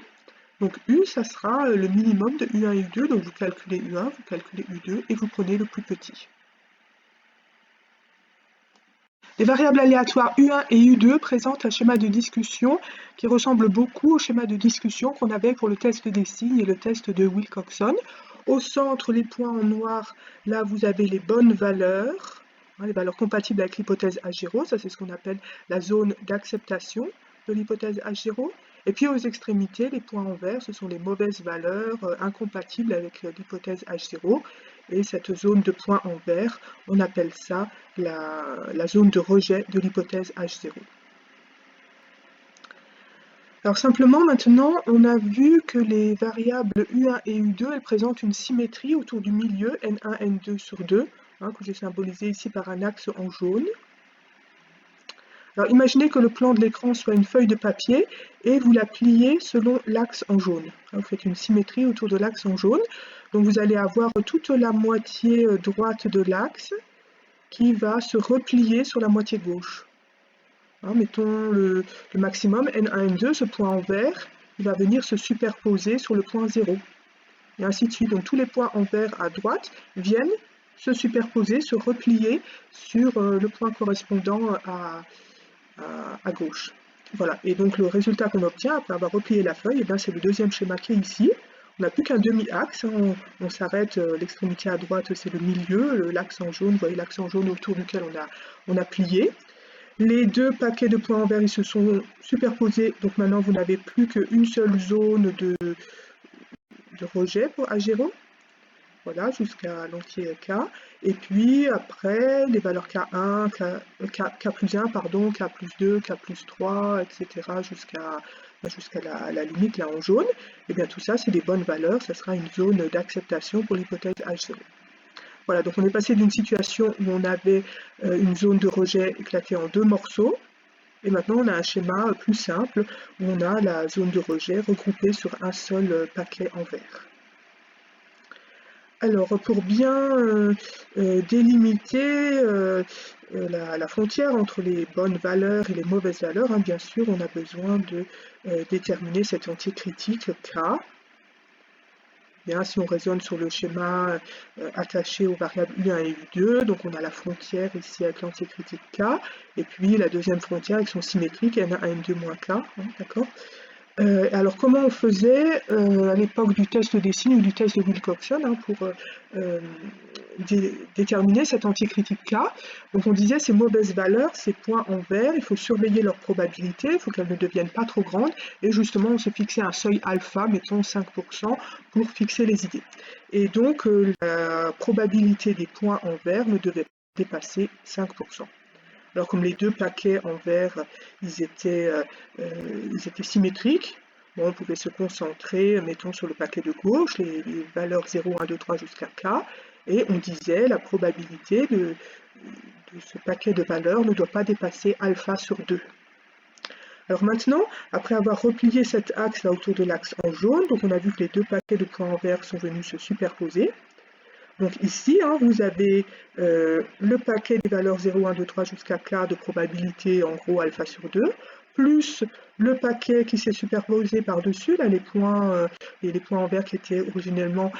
Donc U, ça sera le minimum de U1 et U2, donc vous calculez U1, vous calculez U2 et vous prenez le plus petit. Les variables aléatoires U1 et U2 présentent un schéma de discussion qui ressemble beaucoup au schéma de discussion qu'on avait pour le test des signes et le test de Wilcoxon. Au centre, les points en noir, là vous avez les bonnes valeurs, hein, les valeurs compatibles avec l'hypothèse H0, ça c'est ce qu'on appelle la zone d'acceptation de l'hypothèse H0. Et puis aux extrémités, les points en vert, ce sont les mauvaises valeurs incompatibles avec l'hypothèse H0. Et cette zone de points en vert, on appelle ça la zone de rejet de l'hypothèse H0. Alors simplement, maintenant, on a vu que les variables U1 et U2, elles présentent une symétrie autour du milieu, N1, N2 sur 2, hein, que j'ai symbolisé ici par un axe en jaune. Alors imaginez que le plan de l'écran soit une feuille de papier et vous la pliez selon l'axe en jaune. Vous faites une symétrie autour de l'axe en jaune. Donc vous allez avoir toute la moitié droite de l'axe qui va se replier sur la moitié gauche. Hein, mettons le maximum, N1, N2, ce point en vert, il va venir se superposer sur le point 0. Et ainsi de suite. Donc tous les points en vert à droite viennent se superposer, se replier sur le point correspondant à gauche. Voilà, et donc le résultat qu'on obtient après avoir replié la feuille, c'est le deuxième schéma qui est ici. On n'a plus qu'un demi-axe, hein. On s'arrête, l'extrémité à droite c'est le milieu, l'axe en jaune, vous voyez l'axe en jaune autour duquel on a plié. Les deux paquets de points en vert ils se sont superposés, donc maintenant vous n'avez plus qu'une seule zone de rejet pour H0. Voilà, jusqu'à l'entier K. Et puis après, les valeurs K1, K plus 1, pardon, K plus 2, K plus 3, etc. jusqu'à la limite là en jaune. Et bien tout ça, c'est des bonnes valeurs, ça sera une zone d'acceptation pour l'hypothèse H0. Voilà, donc on est passé d'une situation où on avait une zone de rejet éclatée en deux morceaux, et maintenant on a un schéma plus simple où on a la zone de rejet regroupée sur un seul paquet en vert. Alors, pour bien délimiter la frontière entre les bonnes valeurs et les mauvaises valeurs, hein, bien sûr, on a besoin de déterminer cet entier critique K. Bien, si on raisonne sur le schéma attaché aux variables U1 et U2, donc on a la frontière ici avec l'entier critique K, et puis la deuxième frontière avec son symétrique N1, N2 moins K, hein, d'accord ? Alors comment on faisait à l'époque du test des signes ou du test de Wilcoxon, hein, pour déterminer cette anticritique K. Donc on disait ces mauvaises valeurs, ces points en vert, il faut surveiller leur probabilité, il faut qu'elles ne deviennent pas trop grandes, et justement on se fixait un seuil alpha, mettons 5%, pour fixer les idées. Et donc la probabilité des points en vert ne devait pas dépasser 5%. Alors comme les deux paquets en vert, ils étaient symétriques, bon, on pouvait se concentrer, mettons, sur le paquet de gauche, les valeurs 0, 1, 2, 3 jusqu'à K, et on disait la probabilité de ce paquet de valeurs ne doit pas dépasser alpha sur 2. Alors maintenant, après avoir replié cet axe là autour de l'axe en jaune, donc on a vu que les deux paquets de points en vert sont venus se superposer. Donc ici, vous avez le paquet des valeurs 0, 1, 2, 3 jusqu'à K de probabilité, en gros alpha sur 2, plus le paquet qui s'est superposé par-dessus, là les points en vert qui étaient originellement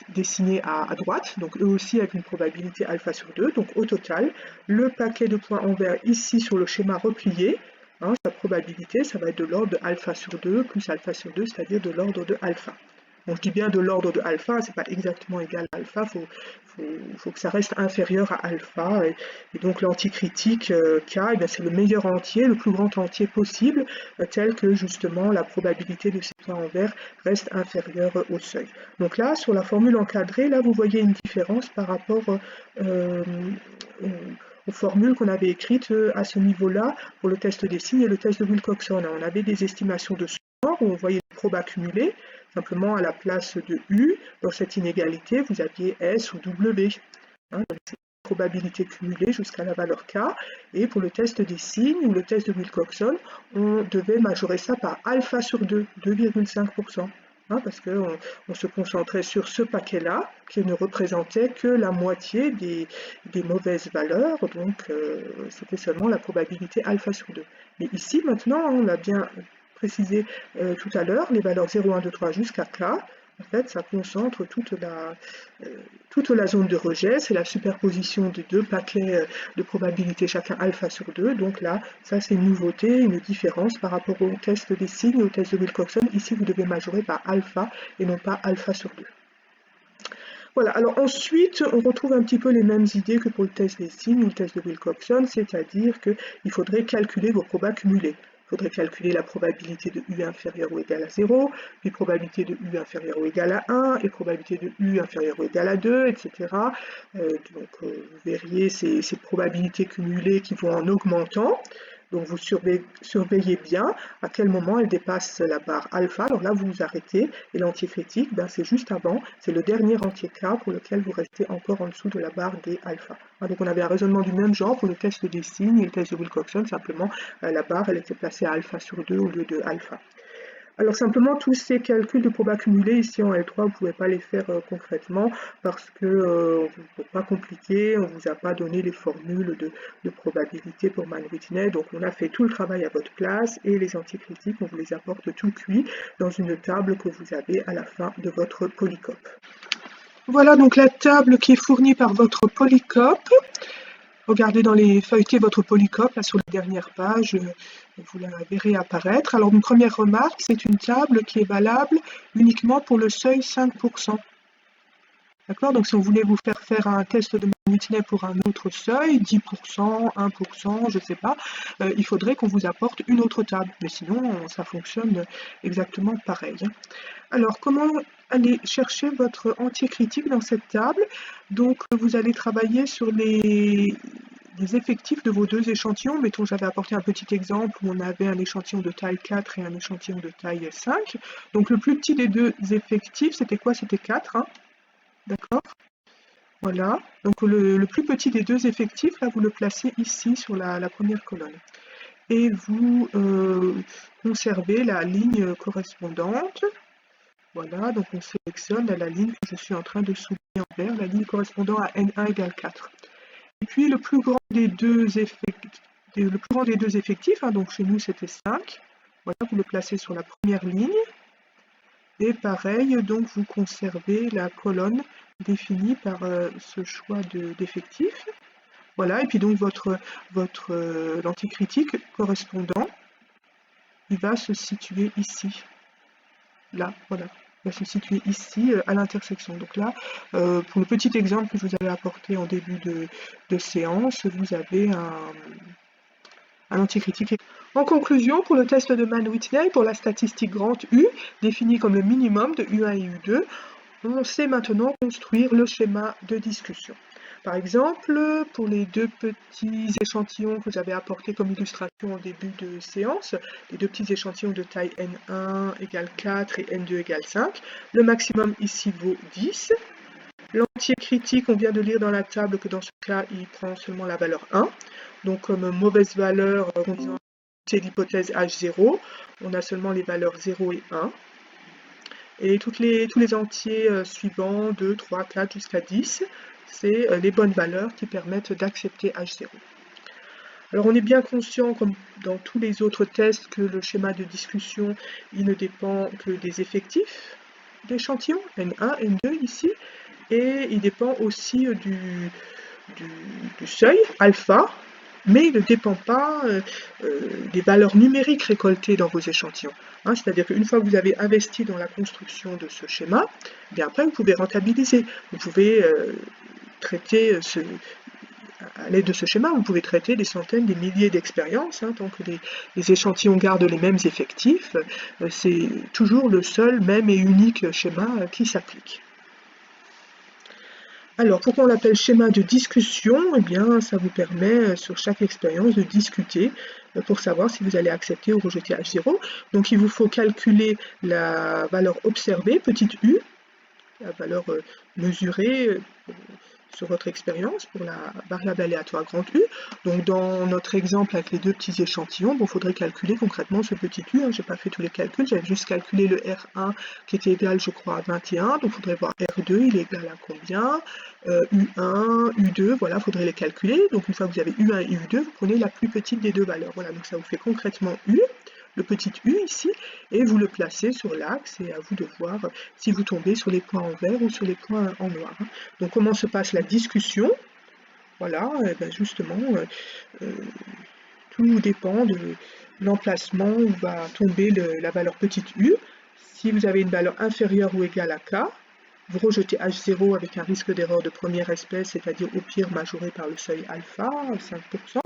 dessinés à droite, donc eux aussi avec une probabilité alpha sur 2. Donc au total, le paquet de points en vert ici sur le schéma replié, sa probabilité, ça va être de l'ordre de alpha sur 2 plus alpha sur 2, c'est-à-dire de l'ordre de alpha. Donc je dis bien de l'ordre de alpha, c'est pas exactement égal à alpha, faut que ça reste inférieur à alpha. Et donc l'anticritique K, c'est le meilleur entier, le plus grand entier possible, tel que justement la probabilité de ces points en vert reste inférieure au seuil. Donc là, sur la formule encadrée, là vous voyez une différence par rapport aux formules qu'on avait écrites à ce niveau-là pour le test des signes et le test de Wilcoxon. On avait des estimations de score où on voyait les probes accumulées. Simplement, à la place de U, dans cette inégalité, vous aviez S ou W. C'est la probabilité cumulée jusqu'à la valeur K. Et pour le test des signes ou le test de Wilcoxon, on devait majorer ça par alpha sur 2, 2,5%. Parce qu'on se concentrait sur ce paquet-là, qui ne représentait que la moitié des mauvaises valeurs, donc c'était seulement la probabilité alpha sur 2. Mais ici, maintenant, on l'a bien précisé tout à l'heure, les valeurs 0, 1, 2, 3 jusqu'à K, en fait, ça concentre toute la zone de rejet, c'est la superposition des deux paquets de probabilité chacun alpha sur 2, donc là, ça c'est une nouveauté, une différence par rapport au test des signes et au test de Wilcoxon. Ici, vous devez majorer par alpha et non pas alpha sur 2. Voilà, alors ensuite, on retrouve un petit peu les mêmes idées que pour le test des signes ou le test de Wilcoxon, c'est-à-dire qu'il faudrait calculer vos probas cumulées. Il faudrait calculer la probabilité de U inférieure ou égale à 0, puis probabilité de U inférieure ou égale à 1, et probabilité de U inférieure ou égale à 2, etc. Donc vous verriez ces probabilités cumulées qui vont en augmentant. Donc vous surveillez bien à quel moment elle dépasse la barre alpha. Alors là, vous vous arrêtez. Et l'anticritique, c'est juste avant. C'est le dernier entier K pour lequel vous restez encore en dessous de la barre des alpha. Donc on avait un raisonnement du même genre pour le test des signes et le test de Wilcoxon. Simplement, la barre, elle était placée à alpha sur 2 au lieu de alpha. Alors simplement, tous ces calculs de probas cumulés ici en L3, vous ne pouvez pas les faire concrètement parce que c'est pas compliqué, on ne vous a pas donné les formules de probabilité pour Mann-Whitney, donc on a fait tout le travail à votre place et les anticritiques, on vous les apporte tout cuit dans une table que vous avez à la fin de votre polycope. Voilà donc la table qui est fournie par votre polycope. Regardez dans les feuilletés votre polycope, là sur la dernière page, vous la verrez apparaître. Alors une première remarque, c'est une table qui est valable uniquement pour le seuil 5%. D'accord? Donc si on voulait vous faire un test de Mann-Whitney pour un autre seuil, 10%, 1%, je ne sais pas, il faudrait qu'on vous apporte une autre table. Mais sinon, ça fonctionne exactement pareil. Alors, comment aller chercher votre anticritique dans cette table? Donc, vous allez travailler sur les effectifs de vos deux échantillons. Mettons, j'avais apporté un petit exemple où on avait un échantillon de taille 4 et un échantillon de taille 5. Donc, le plus petit des deux effectifs, c'était quoi? C'était 4, hein? D'accord? Voilà. Donc, le plus petit des deux effectifs, là, vous le placez ici sur la première colonne. Et vous conservez la ligne correspondante. Voilà, donc on sélectionne la ligne que je suis en train de souligner en vert, la ligne correspondant à N1 égale 4. Et puis le plus grand des deux effectifs, donc chez nous c'était 5, voilà, vous le placez sur la première ligne. Et pareil, donc vous conservez la colonne définie par ce choix d'effectifs. Voilà, et puis donc l'anticritique correspondant, il va se situer ici. Là, voilà. va se situer ici à l'intersection. Donc là, pour le petit exemple que je vous avais apporté en début de séance, vous avez un anticritique. En conclusion, pour le test de Mann-Whitney, pour la statistique grande U, définie comme le minimum de U1 et U2, on sait maintenant construire le schéma de discussion. Par exemple, pour les deux petits échantillons que j'avais apportés comme illustration en début de séance, les deux petits échantillons de taille N1 égale 4 et N2 égale 5, le maximum ici vaut 10. L'entier critique, on vient de lire dans la table que dans ce cas, il prend seulement la valeur 1. Donc comme mauvaise valeur, c'est l'hypothèse H0, on a seulement les valeurs 0 et 1. Et tous les entiers suivants, 2, 3, 4 jusqu'à 10, c'est les bonnes valeurs qui permettent d'accepter H0. Alors on est bien conscient, comme dans tous les autres tests, que le schéma de discussion, il ne dépend que des effectifs d'échantillons, N1, N2 ici, et il dépend aussi du seuil, alpha, mais il ne dépend pas des valeurs numériques récoltées dans vos échantillons. Hein, c'est-à-dire qu'une fois que vous avez investi dans la construction de ce schéma, bien après vous pouvez rentabiliser. Vous pouvez traiter à l'aide de ce schéma, vous pouvez traiter des centaines, des milliers d'expériences, hein, tant que les échantillons gardent les mêmes effectifs. C'est toujours le seul, même et unique schéma qui s'applique. Alors, pourquoi on l'appelle schéma de discussion? Eh bien, ça vous permet, sur chaque expérience, de discuter pour savoir si vous allez accepter ou rejeter H0. Donc, il vous faut calculer la valeur observée, petite u, la valeur mesurée sur votre expérience pour la variable aléatoire grande U. Donc dans notre exemple avec les deux petits échantillons, il faudrait calculer concrètement ce petit U. Hein, je n'ai pas fait tous les calculs, j'avais juste calculé le R1 qui était égal, je crois, à 21. Donc il faudrait voir R2, il est égal à combien, U1, U2, voilà, il faudrait les calculer. Donc une fois que vous avez U1 et U2, vous prenez la plus petite des deux valeurs. Voilà, donc ça vous fait concrètement U, le petit U ici, et vous le placez sur l'axe, et à vous de voir si vous tombez sur les points en vert ou sur les points en noir. Donc comment se passe la discussion? Voilà, et bien justement, tout dépend de l'emplacement où va tomber la valeur petite u. Si vous avez une valeur inférieure ou égale à k, vous rejetez H0 avec un risque d'erreur de première espèce, c'est-à-dire au pire majoré par le seuil alpha, 5%.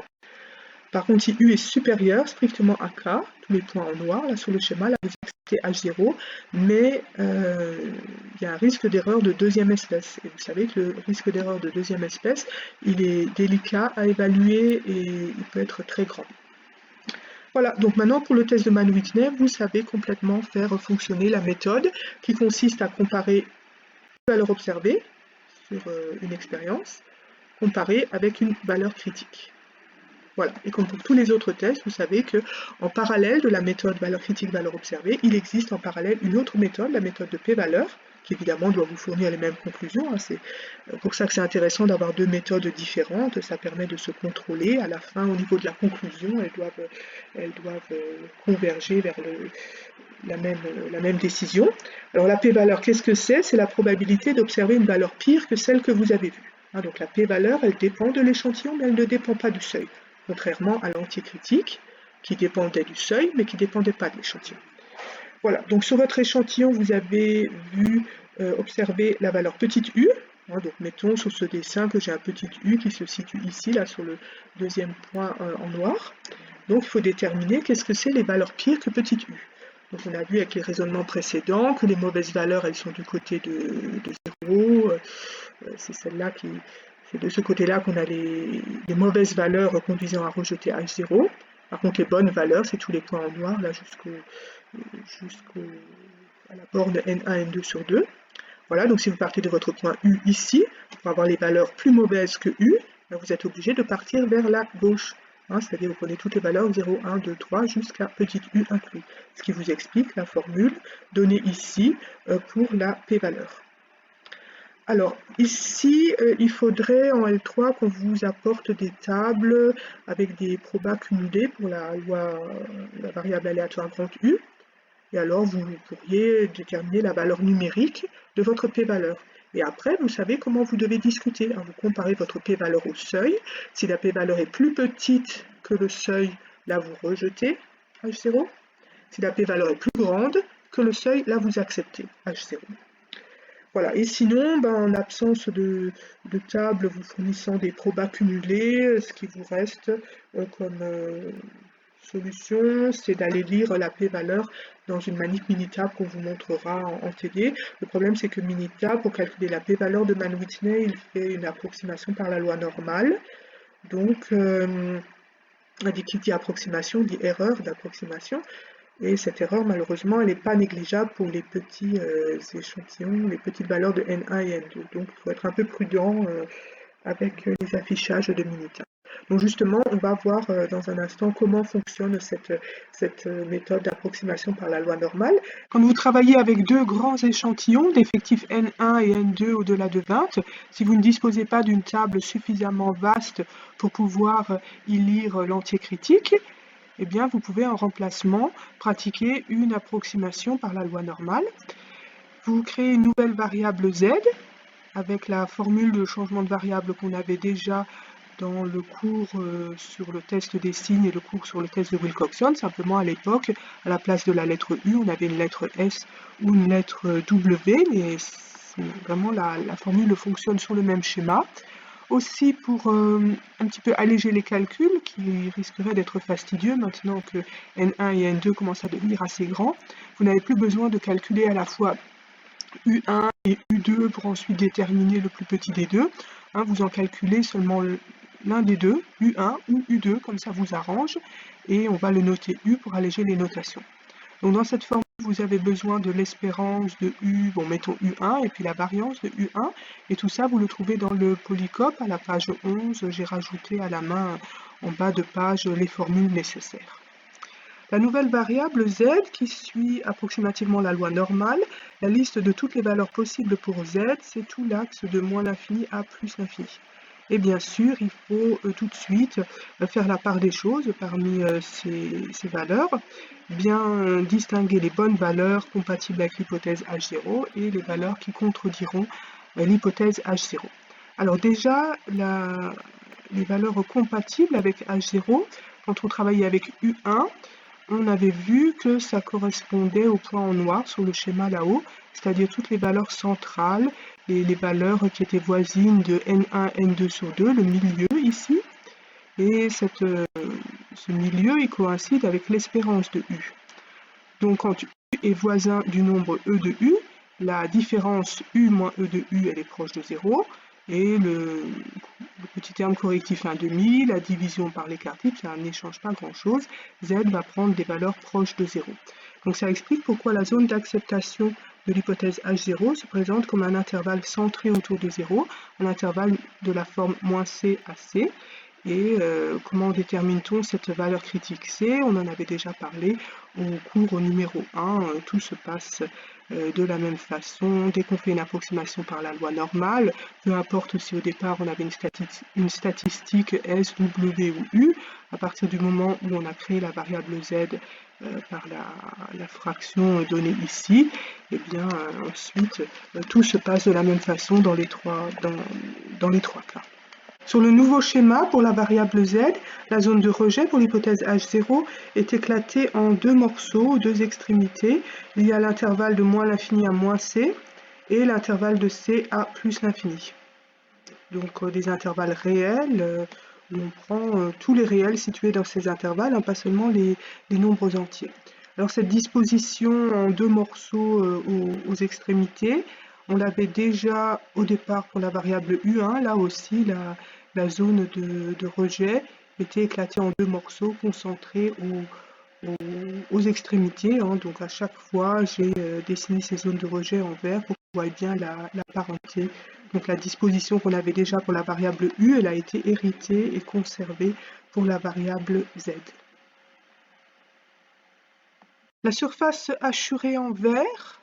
Par contre, si U est supérieur strictement à K, tous les points en noir, là sur le schéma, là vous acceptez H0, mais il y a un risque d'erreur de deuxième espèce. Et vous savez que le risque d'erreur de deuxième espèce, il est délicat à évaluer et il peut être très grand. Voilà, donc maintenant pour le test de Mann-Whitney, vous savez complètement faire fonctionner la méthode qui consiste à comparer une valeur observée sur une expérience, comparée avec une valeur critique. Voilà, et comme pour tous les autres tests, vous savez qu'en parallèle de la méthode valeur critique, valeur observée, il existe en parallèle une autre méthode, la méthode de p-valeur, qui évidemment doit vous fournir les mêmes conclusions. Hein. C'est pour ça que c'est intéressant d'avoir deux méthodes différentes, ça permet de se contrôler. À la fin, au niveau de la conclusion, elles doivent converger vers la même décision. Alors la p-valeur, qu'est-ce que c'est? C'est la probabilité d'observer une valeur pire que celle que vous avez vue. Hein, donc la p-valeur, elle dépend de l'échantillon, mais elle ne dépend pas du seuil. Contrairement à l'anticritique, qui dépendait du seuil, mais qui ne dépendait pas de l'échantillon. Voilà, donc sur votre échantillon, vous avez vu observer la valeur petite u. Hein, donc mettons sur ce dessin que j'ai un petit u qui se situe ici, là sur le deuxième point en noir. Donc il faut déterminer qu'est-ce que c'est les valeurs pires que petite u. Donc on a vu avec les raisonnements précédents que les mauvaises valeurs, elles sont du côté de 0. C'est celle-là qui... C'est de ce côté-là qu'on a les mauvaises valeurs conduisant à rejeter H0. Par contre, les bonnes valeurs, c'est tous les points en noir, là jusqu'à la borne N1, N2 sur 2. Voilà, donc si vous partez de votre point U ici, pour avoir les valeurs plus mauvaises que U, vous êtes obligé de partir vers la gauche. Hein, c'est-à-dire vous prenez toutes les valeurs 0, 1, 2, 3 jusqu'à petit u inclus. Ce qui vous explique la formule donnée ici pour la p-valeur. Alors, ici, il faudrait en L3 qu'on vous apporte des tables avec des probas cumulés pour la variable aléatoire grande U. Et alors, vous pourriez déterminer la valeur numérique de votre p-valeur. Et après, vous savez comment vous devez discuter. Vous comparez votre p-valeur au seuil. Si la p-valeur est plus petite que le seuil, là, vous rejetez H0. Si la p-valeur est plus grande que le seuil, là, vous acceptez, H0. Voilà, et sinon, en absence de table vous fournissant des probas cumulés, ce qui vous reste comme solution, c'est d'aller lire la p-valeur dans une manip Minitab qu'on vous montrera en TD. Le problème, c'est que Minitab, pour calculer la p-valeur de Mann-Whitney, il fait une approximation par la loi normale. Donc, qui dit approximation dit erreur d'approximation. Et cette erreur, malheureusement, elle n'est pas négligeable pour les petits échantillons, les petites valeurs de N1 et N2. Donc, il faut être un peu prudent avec les affichages de Minitab. Donc justement, on va voir dans un instant comment fonctionne cette méthode d'approximation par la loi normale. Quand vous travaillez avec deux grands échantillons d'effectifs N1 et N2 au-delà de 20, si vous ne disposez pas d'une table suffisamment vaste pour pouvoir y lire l'entier critique, eh bien, vous pouvez en remplacement pratiquer une approximation par la loi normale. Vous créez une nouvelle variable z avec la formule de changement de variable qu'on avait déjà dans le cours sur le test des signes et le cours sur le test de Wilcoxon. Simplement, à l'époque, à la place de la lettre U, on avait une lettre S ou une lettre W, mais vraiment la formule fonctionne sur le même schéma. Aussi pour un petit peu alléger les calculs qui risqueraient d'être fastidieux maintenant que N1 et N2 commencent à devenir assez grands, vous n'avez plus besoin de calculer à la fois U1 et U2 pour ensuite déterminer le plus petit des deux. Vous en calculez seulement l'un des deux, U1 ou U2, comme ça vous arrange, et on va le noter U pour alléger les notations. Donc dans cette formule, vous avez besoin de l'espérance de U, mettons U1, et puis la variance de U1, et tout ça, vous le trouvez dans le polycope à la page 11. J'ai rajouté à la main en bas de page les formules nécessaires. La nouvelle variable z, qui suit approximativement la loi normale, la liste de toutes les valeurs possibles pour z, c'est tout l'axe de moins l'infini à plus l'infini. Et bien sûr, il faut tout de suite faire la part des choses parmi ces valeurs, bien distinguer les bonnes valeurs compatibles avec l'hypothèse H0 et les valeurs qui contrediront l'hypothèse H0. Alors déjà, les valeurs compatibles avec H0, quand on travaillait avec U1, on avait vu que ça correspondait au point en noir sur le schéma là-haut, c'est-à-dire toutes les valeurs centrales, les valeurs qui étaient voisines de N1, N2 sur 2, le milieu ici, et ce milieu, il coïncide avec l'espérance de U. Donc quand U est voisin du nombre E de U, la différence U moins E de U, elle est proche de 0, et le petit terme correctif 1/2, la division par l'écart type, ça ne change pas grand-chose. Z va prendre des valeurs proches de 0. Donc ça explique pourquoi la zone d'acceptation de l'hypothèse H0 se présente comme un intervalle centré autour de 0, un intervalle de la forme -c à c. Et comment détermine-t-on cette valeur critique C? On en avait déjà parlé au cours numéro 1. Tout se passe de la même façon. Dès qu'on fait une approximation par la loi normale, peu importe si au départ on avait une statistique S, W ou U, à partir du moment où on a créé la variable Z par la fraction donnée ici, et bien ensuite tout se passe de la même façon dans les trois cas. Sur le nouveau schéma pour la variable z, la zone de rejet pour l'hypothèse H0 est éclatée en deux morceaux aux deux extrémités, liés à l'intervalle de moins l'infini à moins c et l'intervalle de c à plus l'infini. Donc des intervalles réels, où on prend tous les réels situés dans ces intervalles, pas seulement les nombres entiers. Alors cette disposition en deux morceaux aux extrémités, on l'avait déjà au départ pour la variable U1, là aussi la zone de rejet était éclatée en deux morceaux concentrés aux extrémités. Donc à chaque fois, j'ai dessiné ces zones de rejet en vert pour que vous voyez bien la parenté. Donc la disposition qu'on avait déjà pour la variable U, elle a été héritée et conservée pour la variable Z. La surface hachurée en vert,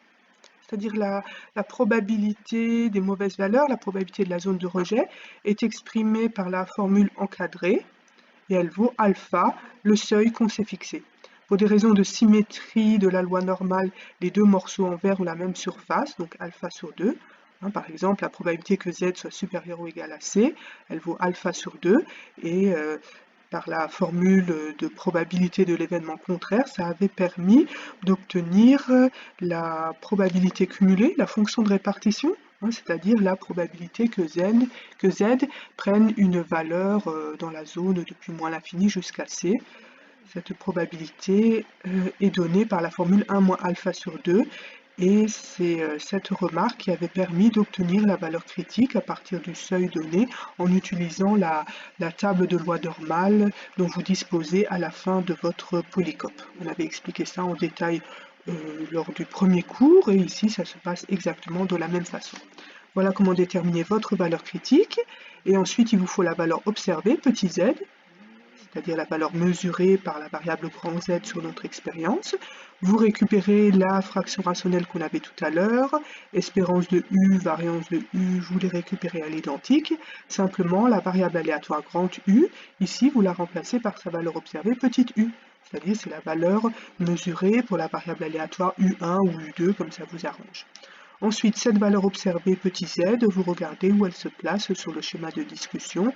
c'est-à-dire la probabilité des mauvaises valeurs, la probabilité de la zone de rejet, est exprimée par la formule encadrée, et elle vaut alpha, le seuil qu'on s'est fixé. Pour des raisons de symétrie de la loi normale, les deux morceaux en vert ont la même surface, donc alpha sur 2. Par exemple, la probabilité que Z soit supérieur ou égal à C, elle vaut alpha sur 2, et par la formule de probabilité de l'événement contraire, ça avait permis d'obtenir la probabilité cumulée, la fonction de répartition, c'est-à-dire la probabilité que Z prenne une valeur dans la zone depuis moins l'infini jusqu'à C. Cette probabilité est donnée par la formule 1 moins alpha sur 2, et c'est cette remarque qui avait permis d'obtenir la valeur critique à partir du seuil donné en utilisant la table de loi normale dont vous disposez à la fin de votre polycope. On avait expliqué ça en détail lors du premier cours, et ici ça se passe exactement de la même façon. Voilà comment déterminer votre valeur critique, et ensuite il vous faut la valeur observée, petit z, c'est-à-dire la valeur mesurée par la variable grand Z sur notre expérience. Vous récupérez la fraction rationnelle qu'on avait tout à l'heure, espérance de U, variance de U, vous les récupérez à l'identique. Simplement, la variable aléatoire grand U, ici, vous la remplacez par sa valeur observée petite u. C'est-à-dire c'est la valeur mesurée pour la variable aléatoire U1 ou U2, comme ça vous arrange. Ensuite, cette valeur observée petit z, vous regardez où elle se place sur le schéma de discussion.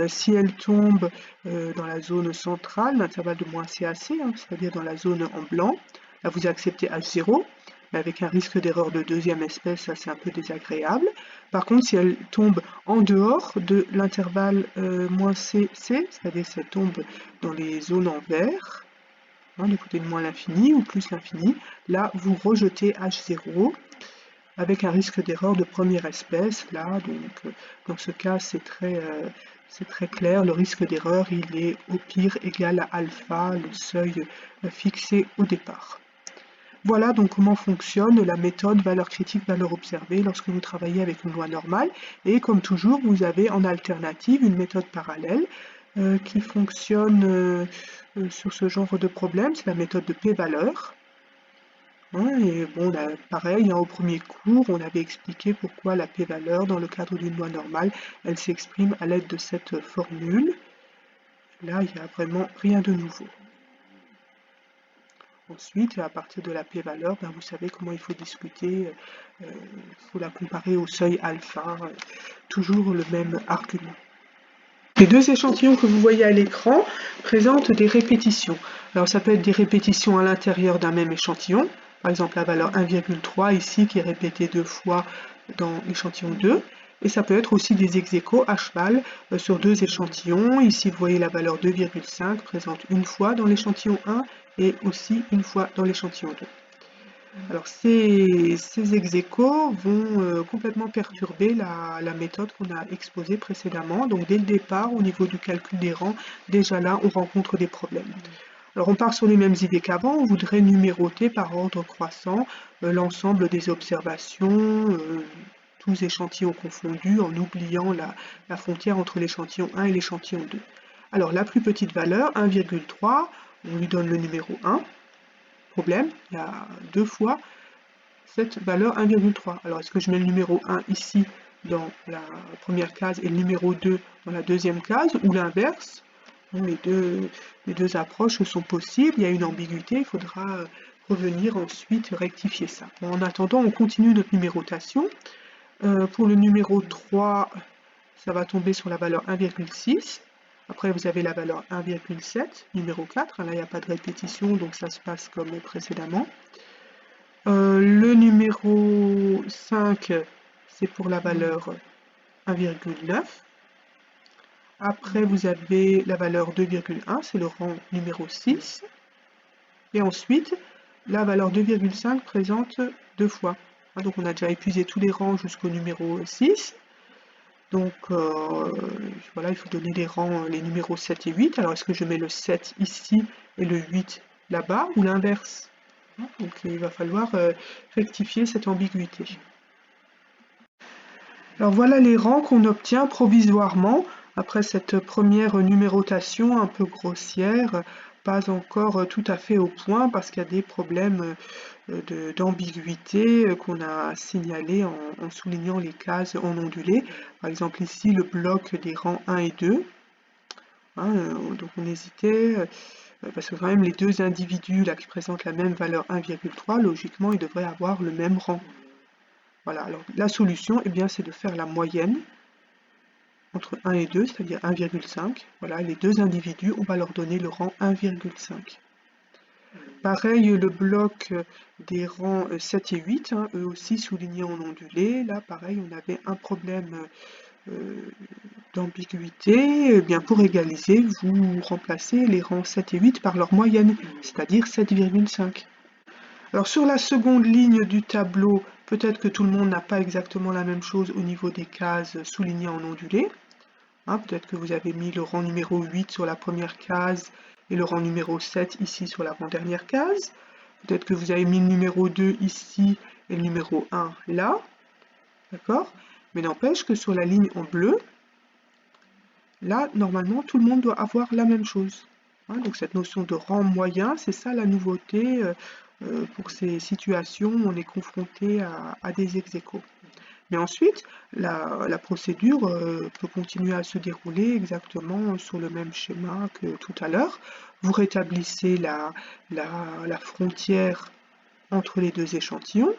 Si elle tombe dans la zone centrale, l'intervalle de moins CAC, c'est-à-dire dans la zone en blanc, là vous acceptez H0, mais avec un risque d'erreur de deuxième espèce, ça c'est un peu désagréable. Par contre, si elle tombe en dehors de l'intervalle moins CC, c'est-à-dire si elle tombe dans les zones en vert, du côté de moins l'infini ou plus l'infini, là vous rejetez H0, avec un risque d'erreur de première espèce. Là, donc, dans ce cas, c'est très clair, le risque d'erreur, il est au pire égal à alpha, le seuil fixé au départ. Voilà donc comment fonctionne la méthode valeur critique, valeur observée lorsque vous travaillez avec une loi normale. Et comme toujours, vous avez en alternative une méthode parallèle qui fonctionne sur ce genre de problème, c'est la méthode de p-valeur. Et bon, là, pareil, au premier cours, on avait expliqué pourquoi la p-valeur, dans le cadre d'une loi normale, elle s'exprime à l'aide de cette formule. Là, il n'y a vraiment rien de nouveau. Ensuite, à partir de la p-valeur, vous savez comment il faut discuter, il faut la comparer au seuil alpha, toujours le même argument. Les deux échantillons que vous voyez à l'écran présentent des répétitions. Alors ça peut être des répétitions à l'intérieur d'un même échantillon, par exemple la valeur 1,3 ici qui est répétée 2 fois dans l'échantillon 2, et ça peut être aussi des ex-aequo à cheval sur deux échantillons. Ici vous voyez la valeur 2,5 présente une fois dans l'échantillon 1 et aussi une fois dans l'échantillon 2. Alors ces ex-aequo vont complètement perturber la méthode qu'on a exposée précédemment. Donc dès le départ, au niveau du calcul des rangs, déjà là, on rencontre des problèmes. Alors on part sur les mêmes idées qu'avant, on voudrait numéroter par ordre croissant l'ensemble des observations, tous échantillons confondus, en oubliant la frontière entre l'échantillon 1 et l'échantillon 2. Alors la plus petite valeur, 1,3, on lui donne le numéro 1. Problème, il y a deux fois cette valeur 1,3. Alors est-ce que je mets le numéro 1 ici dans la première case et le numéro 2 dans la deuxième case, ou l'inverse? Les deux approches sont possibles, il y a une ambiguïté, il faudra revenir ensuite rectifier ça. Bon, en attendant, on continue notre numérotation. Pour le numéro 3, ça va tomber sur la valeur 1,6. Après, vous avez la valeur 1,7, numéro 4. Là, il n'y a pas de répétition, donc ça se passe comme précédemment. Le numéro 5, c'est pour la valeur 1,9. Après, vous avez la valeur 2,1, c'est le rang numéro 6. Et ensuite, la valeur 2,5 présente deux fois. Donc, on a déjà épuisé tous les rangs jusqu'au numéro 6. Donc, voilà, il faut donner les rangs, les numéros 7 et 8. Alors, est-ce que je mets le 7 ici et le 8 là-bas, ou l'inverse? Donc, il va falloir rectifier cette ambiguïté. Alors, voilà les rangs qu'on obtient provisoirement après cette première numérotation un peu grossière, pas encore tout à fait au point parce qu'il y a des problèmes d'ambiguïté qu'on a signalés en soulignant les cases en ondulé. Par exemple ici le bloc des rangs 1 et 2. Donc on hésitait, parce que quand même les deux individus là qui présentent la même valeur 1,3, logiquement ils devraient avoir le même rang. Voilà, alors la solution, c'est de faire la moyenne. entre 1 et 2, c'est-à-dire 1,5. Voilà, les deux individus, on va leur donner le rang 1,5. Pareil, le bloc des rangs 7 et 8, hein, eux aussi soulignés en ondulé. Là, pareil, on avait un problème d'ambiguïté. Eh bien, pour égaliser, vous remplacez les rangs 7 et 8 par leur moyenne, c'est-à-dire 7,5. Alors sur la seconde ligne du tableau, peut-être que tout le monde n'a pas exactement la même chose au niveau des cases soulignées en ondulé. Hein, peut-être que vous avez mis le rang numéro 8 sur la première case et le rang numéro 7 ici sur l'avant-dernière case. Peut-être que vous avez mis le numéro 2 ici et le numéro 1 là. D'accord? Mais n'empêche que sur la ligne en bleu, là, normalement, tout le monde doit avoir la même chose. Hein, donc cette notion de rang moyen, c'est ça la nouveauté pour ces situations où on est confronté à des ex-aequo. Mais ensuite, la procédure peut continuer à se dérouler exactement sur le même schéma que tout à l'heure. Vous rétablissez la frontière entre les deux échantillons.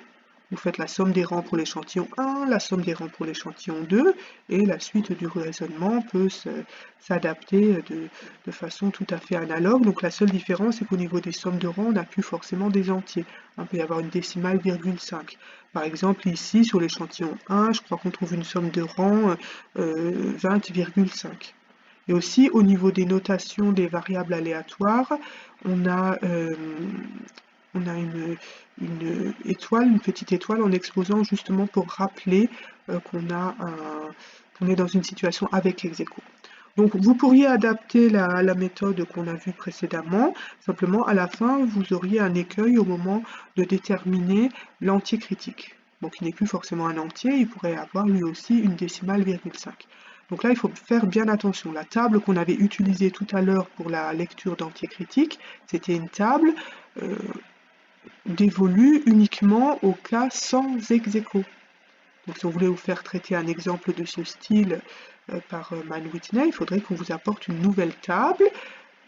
Vous faites la somme des rangs pour l'échantillon 1, la somme des rangs pour l'échantillon 2, et la suite du raisonnement peut s'adapter de façon tout à fait analogue. Donc la seule différence, c'est qu'au niveau des sommes de rangs, on n'a plus forcément des entiers. Il peut y avoir une décimale virgule 5. Par exemple, ici, sur l'échantillon 1, je crois qu'on trouve une somme de rangs 20,5. Et aussi, au niveau des notations des variables aléatoires, on a une étoile, une petite étoile en exposant justement pour rappeler qu'on est dans une situation avec ex-aequo. Donc vous pourriez adapter la méthode qu'on a vue précédemment, simplement à la fin vous auriez un écueil au moment de déterminer l'entier critique. Donc il n'est plus forcément un entier, il pourrait avoir lui aussi une décimale virgule 5. Donc là il faut faire bien attention. La table qu'on avait utilisée tout à l'heure pour la lecture d'entier critique, c'était une table dévolue uniquement au cas sans ex-aequo. Donc si on voulait vous faire traiter un exemple de ce style par Mann-Whitney, il faudrait qu'on vous apporte une nouvelle table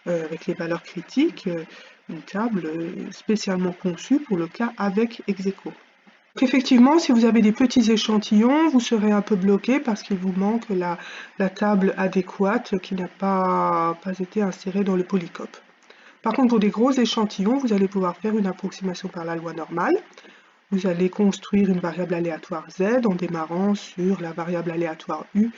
avec les valeurs critiques, une table spécialement conçue pour le cas avec ex-aequo. Effectivement, si vous avez des petits échantillons, vous serez un peu bloqué parce qu'il vous manque la table adéquate qui n'a pas été insérée dans le polycope. Par contre, pour des gros échantillons, vous allez pouvoir faire une approximation par la loi normale. Vous allez construire une variable aléatoire z en démarrant sur la variable aléatoire u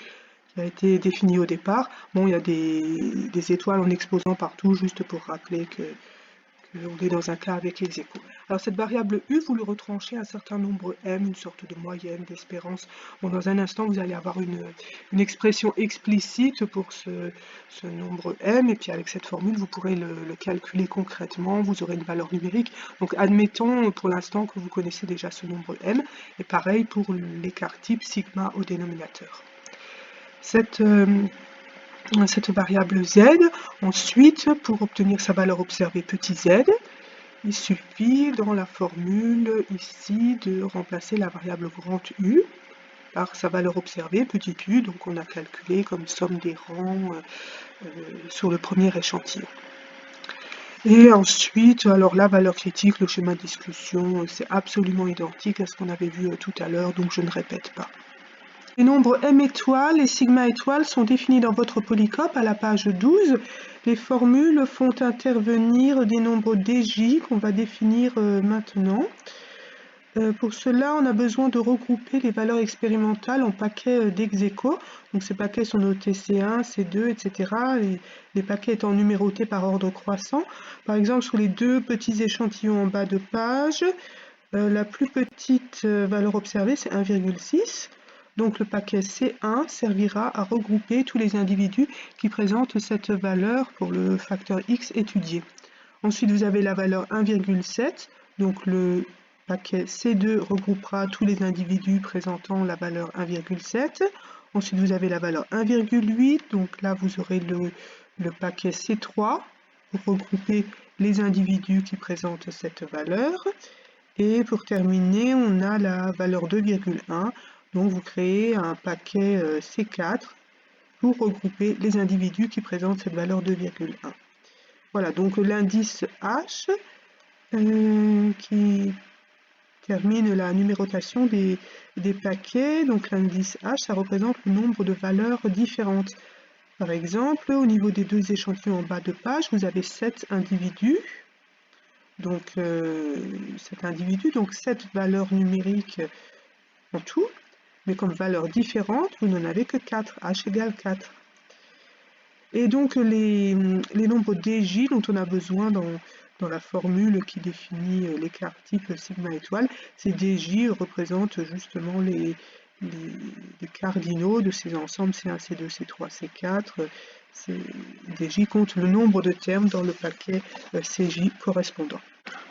qui a été définie au départ. Bon, il y a des étoiles en exposant partout, juste pour rappeler qu'on est dans un cas avec ex-aequo. Alors cette variable u, vous le retranchez à un certain nombre m, une sorte de moyenne, d'espérance. Bon, dans un instant, vous allez avoir une expression explicite pour ce nombre m, et puis avec cette formule, vous pourrez le calculer concrètement, vous aurez une valeur numérique. Donc admettons pour l'instant que vous connaissez déjà ce nombre m, et pareil pour l'écart type sigma au dénominateur. Cette variable z, ensuite, pour obtenir sa valeur observée petit z, il suffit dans la formule ici de remplacer la variable grand U par sa valeur observée petit u, donc on a calculé comme somme des rangs sur le premier échantillon. Et ensuite, alors la valeur critique, le schéma de discussion, c'est absolument identique à ce qu'on avait vu tout à l'heure, donc je ne répète pas. Les nombres m étoiles et sigma étoiles sont définis dans votre polycope à la page 12. Les formules font intervenir des nombres dj qu'on va définir maintenant. Pour cela, on a besoin de regrouper les valeurs expérimentales en paquets d'ex-aequo. Donc ces paquets sont notés C1, C2, etc. Les paquets étant numérotés par ordre croissant. Par exemple, sur les deux petits échantillons en bas de page, la plus petite valeur observée, c'est 1,6. Donc le paquet C1 servira à regrouper tous les individus qui présentent cette valeur pour le facteur X étudié. Ensuite, vous avez la valeur 1,7. Donc le paquet C2 regroupera tous les individus présentant la valeur 1,7. Ensuite, vous avez la valeur 1,8. Donc là, vous aurez le paquet C3 pour regrouper les individus qui présentent cette valeur. Et pour terminer, on a la valeur 2,1. Donc vous créez un paquet C4 pour regrouper les individus qui présentent cette valeur 2,1. Voilà, donc l'indice H qui termine la numérotation des paquets. Donc l'indice H, ça représente le nombre de valeurs différentes. Par exemple, au niveau des 2 échantillons en bas de page, vous avez 7 individus. Donc 7 individus, donc 7 valeurs numériques en tout. Mais comme valeurs différentes, vous n'en avez que 4, H égale 4. Et donc les nombres DJ dont on a besoin dans la formule qui définit l'écart type sigma étoile, ces DJ représentent justement les cardinaux de ces ensembles C1, C2, C3, C4. DJ compte le nombre de termes dans le paquet CJ correspondant.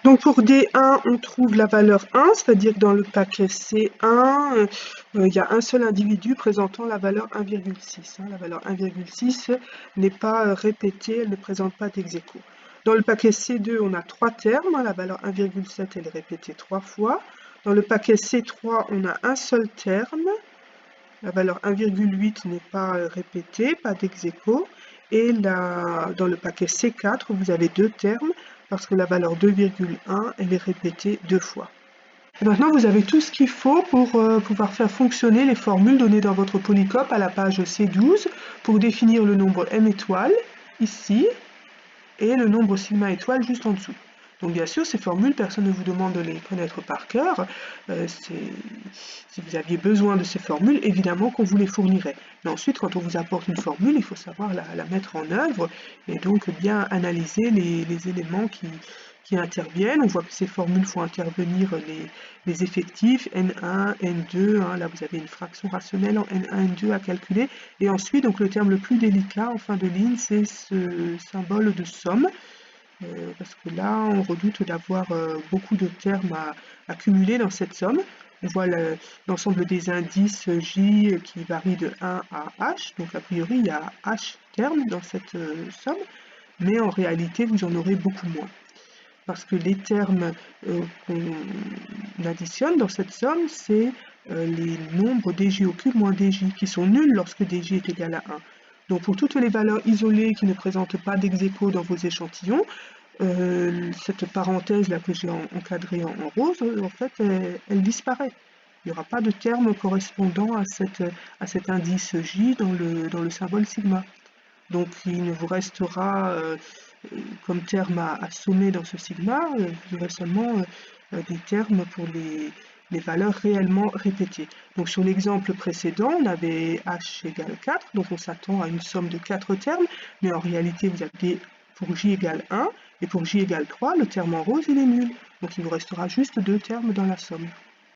Donc pour D1, on trouve la valeur 1, c'est-à-dire que dans le paquet C1, il y a un seul individu présentant la valeur 1,6. La valeur 1,6 n'est pas répétée, elle ne présente pas d'ex-aequo. Dans le paquet C2, on a 3 termes, la valeur 1,7 elle est répétée 3 fois. Dans le paquet C3, on a un seul terme, la valeur 1,8 n'est pas répétée, pas d'ex-aequo. Et dans le paquet C4, vous avez 2 termes, parce que la valeur 2,1, elle est répétée 2 fois. Et maintenant, vous avez tout ce qu'il faut pour pouvoir faire fonctionner les formules données dans votre polycope à la page C12 pour définir le nombre M étoile, ici, et le nombre sigma étoile juste en dessous. Donc bien sûr, ces formules, personne ne vous demande de les connaître par cœur. Si vous aviez besoin de ces formules, évidemment qu'on vous les fournirait. Mais ensuite, quand on vous apporte une formule, il faut savoir la mettre en œuvre et donc bien analyser les éléments qui interviennent. On voit que ces formules font intervenir les effectifs N1, N2. Là, vous avez une fraction rationnelle en N1, N2 à calculer. Et ensuite, donc, le terme le plus délicat en fin de ligne, c'est ce symbole de somme. Parce que là, on redoute d'avoir beaucoup de termes à cumuler dans cette somme. On voit l'ensemble des indices J qui varient de 1 à H. Donc, a priori, il y a H termes dans cette somme. Mais en réalité, vous en aurez beaucoup moins. Parce que les termes qu'on additionne dans cette somme, c'est les nombres dj au cube moins dj, qui sont nuls lorsque dj est égal à 1. Donc pour toutes les valeurs isolées qui ne présentent pas d'ex-aequo dans vos échantillons, cette parenthèse là que j'ai encadrée en rose, en fait, elle disparaît. Il n'y aura pas de terme correspondant à cet indice J dans le symbole sigma. Donc il ne vous restera comme terme à sommer dans ce sigma, vous aurez seulement des termes pour les valeurs réellement répétées. Donc sur l'exemple précédent, on avait h égale 4, donc on s'attend à une somme de 4 termes, mais en réalité vous avez pour j égale 1, et pour j égale 3, le terme en rose il est nul. Donc il vous restera juste 2 termes dans la somme.